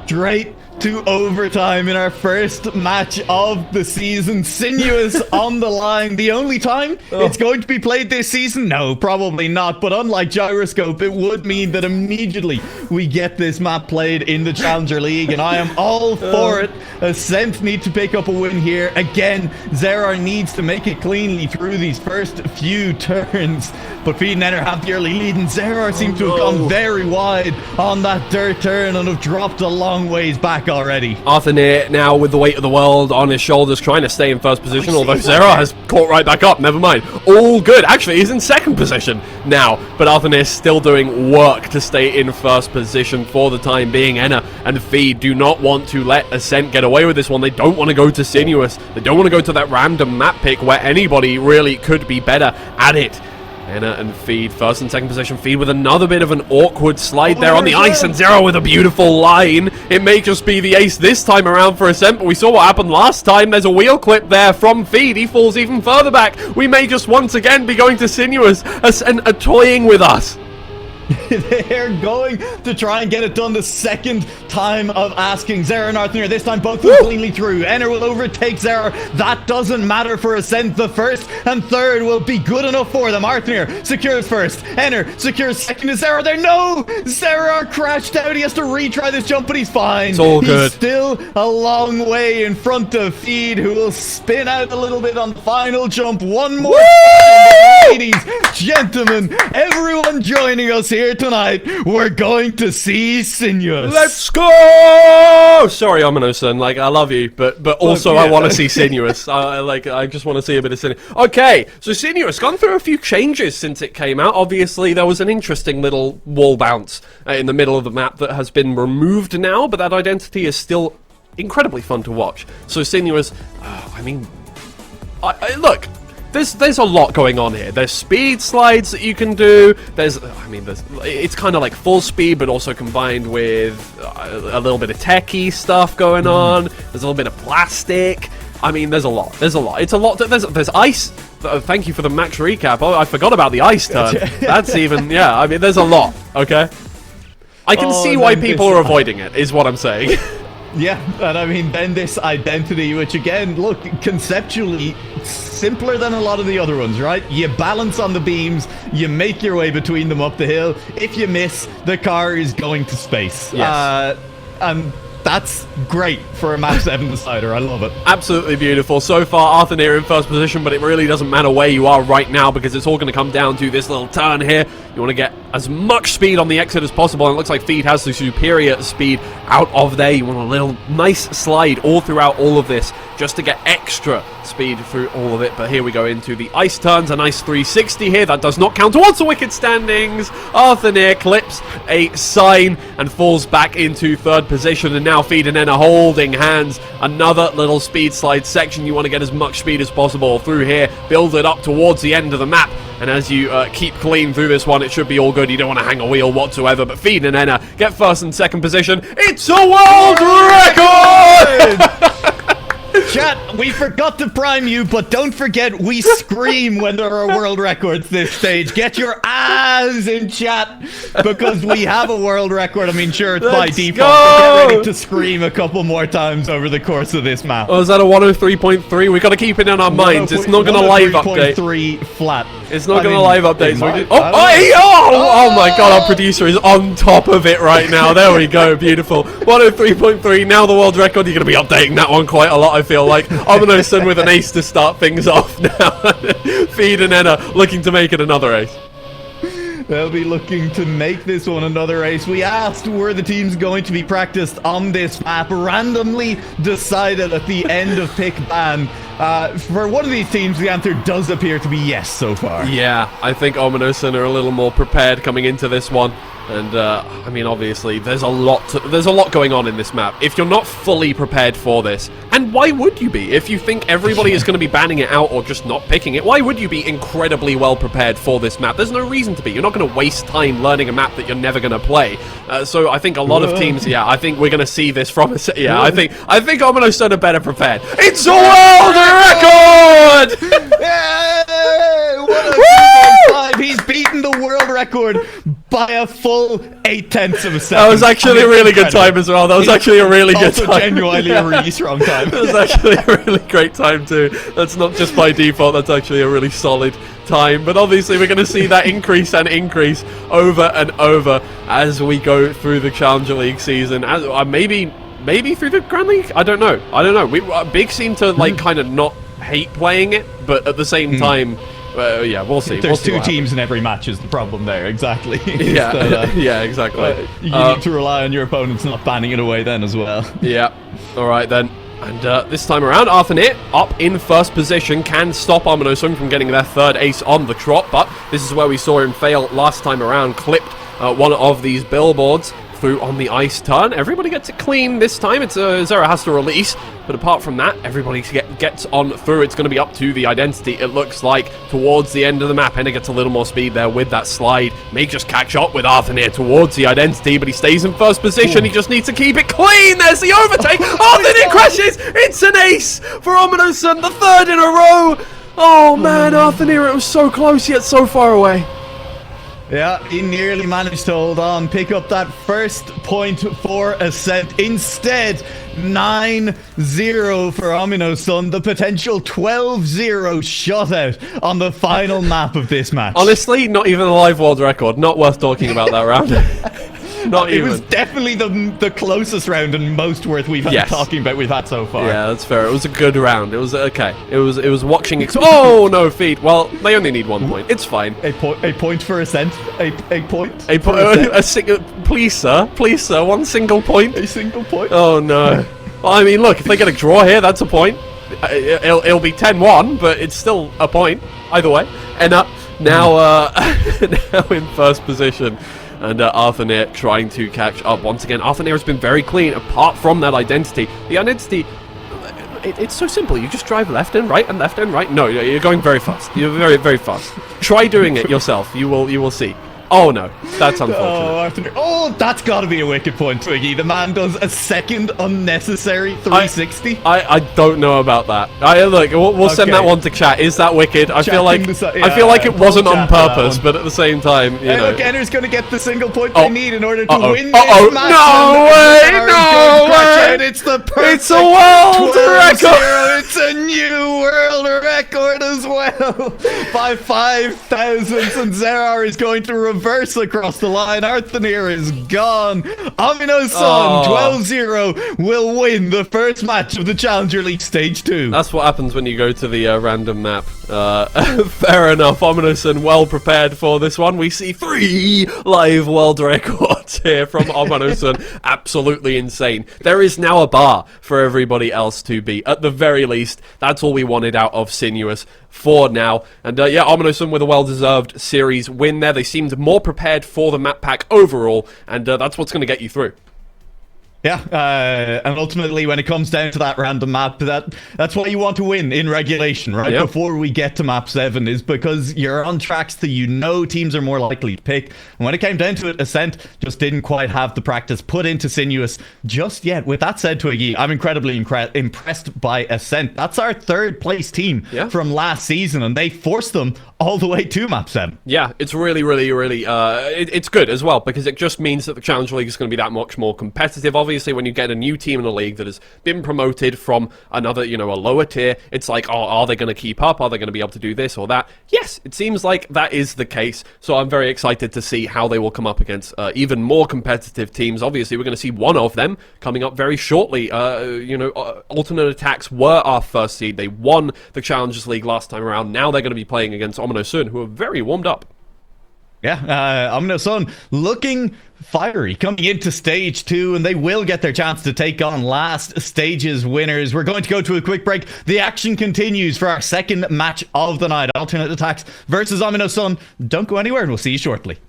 Straight to overtime in our first match of the season. Sinuous on the line. The only time it's going to be played this season? No, probably not. But unlike Gyroscope, it would mean that immediately we get this map played in the Challenger League, and I am all for it. Ascent need to pick up a win here. Again, Zera needs to make it cleanly through these first few turns. But Feed and Enner have the early lead, and Zera seem to have gone very wide on that dirt turn and have dropped a long ways back already. Arthur now with the weight of the world on his shoulders, trying to stay in first position, although Zera has caught right back up. Never mind. All good. Actually, he's in second position now, but Arthur still doing work to stay in first position for the time being. Enna and Feed do not want to let Ascent get away with this one. They don't want to go to Sinuous. They don't want to go to that random map pick where anybody really could be better at it. Enna and Feed, first and second position. Feed with another bit of an awkward slide there on the ice, and Zera with a beautiful line. It may just be the ace this time around for Ascent, but we saw what happened last time. There's a wheel clip there from Feed. He falls even further back. We may just once again be going to Sinuous and toying with us. They're going to try and get it done the second time of asking. Zera and Arthur this time both will cleanly through. Enner will overtake Zera. That doesn't matter for Ascent. The first and third will be good enough for them. Arthur secures first. Enner secures second. Is Zera there? No! Zera crashed out. He has to retry this jump, but he's fine. It's all good. He's still a long way in front of Feed, who will spin out a little bit on the final jump. One more time. Ladies, gentlemen, everyone joining us here tonight, we're going to see Sinuous. Let's go! Sorry, HOMYNO TSUN, like, I love you, but also I want to see Sinuous. I just want to see a bit of Sinuous. Okay, so Sinuous gone through a few changes since it came out. Obviously, there was an interesting little wall bounce in the middle of the map that has been removed now, but that identity is still incredibly fun to watch. So Sinuous, I mean, look. There's a lot going on here. There's speed slides that you can do. It's kind of like full speed, but also combined with a little bit of techie stuff going on. There's a little bit of plastic. I mean, there's a lot. It's a lot. There's ice. Thank you for the max recap. Oh, I forgot about the ice turn. That's even, yeah. I mean, there's a lot. Okay. I can see why people are avoiding it, is what I'm saying. Yeah, and I mean, then this identity, which again, look, conceptually simpler than a lot of the other ones, right? You balance on the beams, you make your way between them up the hill. If you miss, the car is going to space. Yes. And That's great for a map 7 decider. I love it. Absolutely beautiful. So far, Arthur Near in first position, but it really doesn't matter where you are right now because it's all going to come down to this little turn here. You want to get as much speed on the exit as possible, and it looks like Feed has the superior speed out of there. You want a little nice slide all throughout all of this just to get extra speed through all of it. But here we go into the ice turns, a nice 360 here. That does not count towards the wicket standings. Arthur Near clips a sign and falls back into third position, and now Feed and Enna holding hands. Another little speed slide section. You want to get as much speed as possible through here, build it up towards the end of the map, and as you keep clean through this one, it should be all good. You don't want to hang a wheel whatsoever, but Feed and Enna get first and second position. It's a world record! Chat, we forgot to prime you, but don't forget we scream when there are world records this stage. Get your eyes in chat, because we have a world record. I mean, sure, it's by default, but get ready to scream a couple more times over the course of this map. Oh, is that a 103.3? We got to keep it in our minds. It's not going to live update. 103.3 flat. It's not going to live update. So oh my god, our producer is on top of it right now. There we go, beautiful. 103.3, now the world record. You're going to be updating that one quite a lot, I feel like. HOMYNO TSUN with an ace to start things off now. Feed and Enna looking to make it another ace. They'll be looking to make this one another ace. We asked were the teams going to be practiced on this map, randomly decided at the end of pick ban. For one of these teams, the answer does appear to be yes so far. Yeah, I think HOMYNO TSUN are a little more prepared coming into this one. And, I mean, obviously, there's a lot going on in this map. If you're not fully prepared for this, and why would you be? If you think everybody is going to be banning it out or just not picking it, why would you be incredibly well prepared for this map? There's no reason to be. You're not going to waste time learning a map that you're never going to play. So I think a lot of teams, yeah, I think we're going to see this from a... Yeah, I think HOMYNO TSUN are better prepared. It's a world record! Yay! What a 2.5. He's beaten the world record by a full 0.8 of a second. That was actually a really good time as well. That was actually a really good time. Also genuinely a really strong time. That was actually a really great time too. That's not just by default, that's actually a really solid time. But obviously we're going to see that increase and increase over and over as we go through the Challenger League season. As, maybe through the Grand League? I don't know. Big seem to like kind of not hate playing it, but at the same time... yeah, we'll see. There's two teams in every match is the problem there, exactly. Yeah, yeah, exactly. You need to rely on your opponents not banning it away then as well. Yeah, alright then. And this time around, Arthur Near up in first position can stop HOMYNO TSUN from getting their third ace on the trot, but this is where we saw him fail last time around, clipped one of these billboards through on the ice turn. Everybody gets it clean this time. It's Zera has to release, but apart from that, everybody gets on through. It's going to be up to the identity, it looks like, towards the end of the map. Enna gets a little more speed there with that slide. May just catch up with Arthur Near towards the identity, but he stays in first position. He just needs to keep it clean. There's the overtake. Arthur Near crashes. It's an ace for HOMYNO TSUN, the third in a row. Oh man, Arthur Near, it was so close yet so far away. Yeah, he nearly managed to hold on, pick up that first point for Ascent. Instead, 9-0 for HOMYNO TSUN, the potential 12-0 shutout on the final map of this match. Honestly, not even a live world record. Not worth talking about that round. Not even. It was definitely the closest round and most worth we've had talking about we've had so far. Yeah, that's fair. It was a good round. It was okay. It was watching. Oh no, Feed. Well, they only need 1 point. It's fine. A point for Ascent. A point. Please, sir. One single point. A single point. Oh no. Well, I mean, look. If they get a draw here, that's a point. It'll be 10-1, but it's still a point either way. And now in first position. And Arthur Near trying to catch up once again. Arthur Near has been very clean, apart from that identity. The identity, it's so simple. You just drive left and right and left and right. No, you're going very fast. You're very, very fast. Try doing it yourself. You will see. Oh no, that's unfortunate. Oh, that's got to be a wicked point, Twiggy. The man does a second unnecessary 360. I don't know about that. Look, we'll send that one to chat. Is that wicked? I feel like it wasn't on purpose, but at the same time, you know. Look, Enner's going to get the single point they need in order to win this match. No way! It's the perfect It's a world 12-0. record! It's a new world record as well by 5 thousandths, and Zerar is going to reverse across the line. Arthanir is gone. HOMYNO TSUN 12-0 will win the first match of the Challenger League Stage 2. That's what happens when you go to the random map. Fair enough. HOMYNO TSUN well prepared for this one. We see 3 live world records here from HOMYNO TSUN. Absolutely insane. There is now a bar for everybody else to beat. At the very least, that's all we wanted out of Sinuous for now. And yeah, HOMYNO TSUN with a well-deserved series win there. They seemed more prepared for the map pack overall, and that's what's going to get you through. Yeah, and ultimately, when it comes down to that random map, that's what you want to win in regulation, right? Yep. Before we get to map 7, is because you're on tracks that you know teams are more likely to pick. And when it came down to it, Ascent just didn't quite have the practice put into Sinuous just yet. With that said, Twiggy, I'm incredibly impressed by Ascent. That's our 3rd place team from last season, and they forced them all the way to map 7. Yeah, it's really, it's good as well, because it just means that the Challenger League is going to be that much more competitive. Obviously, when you get a new team in a league that has been promoted from another, you know, a lower tier, it's like, oh, are they going to keep up? Are they going to be able to do this or that? Yes, it seems like that is the case. So I'm very excited to see how they will come up against even more competitive teams. Obviously, we're going to see one of them coming up very shortly. You know, Alternate Attacks were our first seed. They won the Challengers League last time around. Now they're going to be playing against HOMYNO TSUN, who are very warmed up. Yeah, HOMYNO TSUN looking fiery coming into stage 2, and they will get their chance to take on last stage's winners. We're going to go to a quick break. The action continues for our second match of the night. Alternate Attacks versus HOMYNO TSUN. Don't go anywhere, and we'll see you shortly.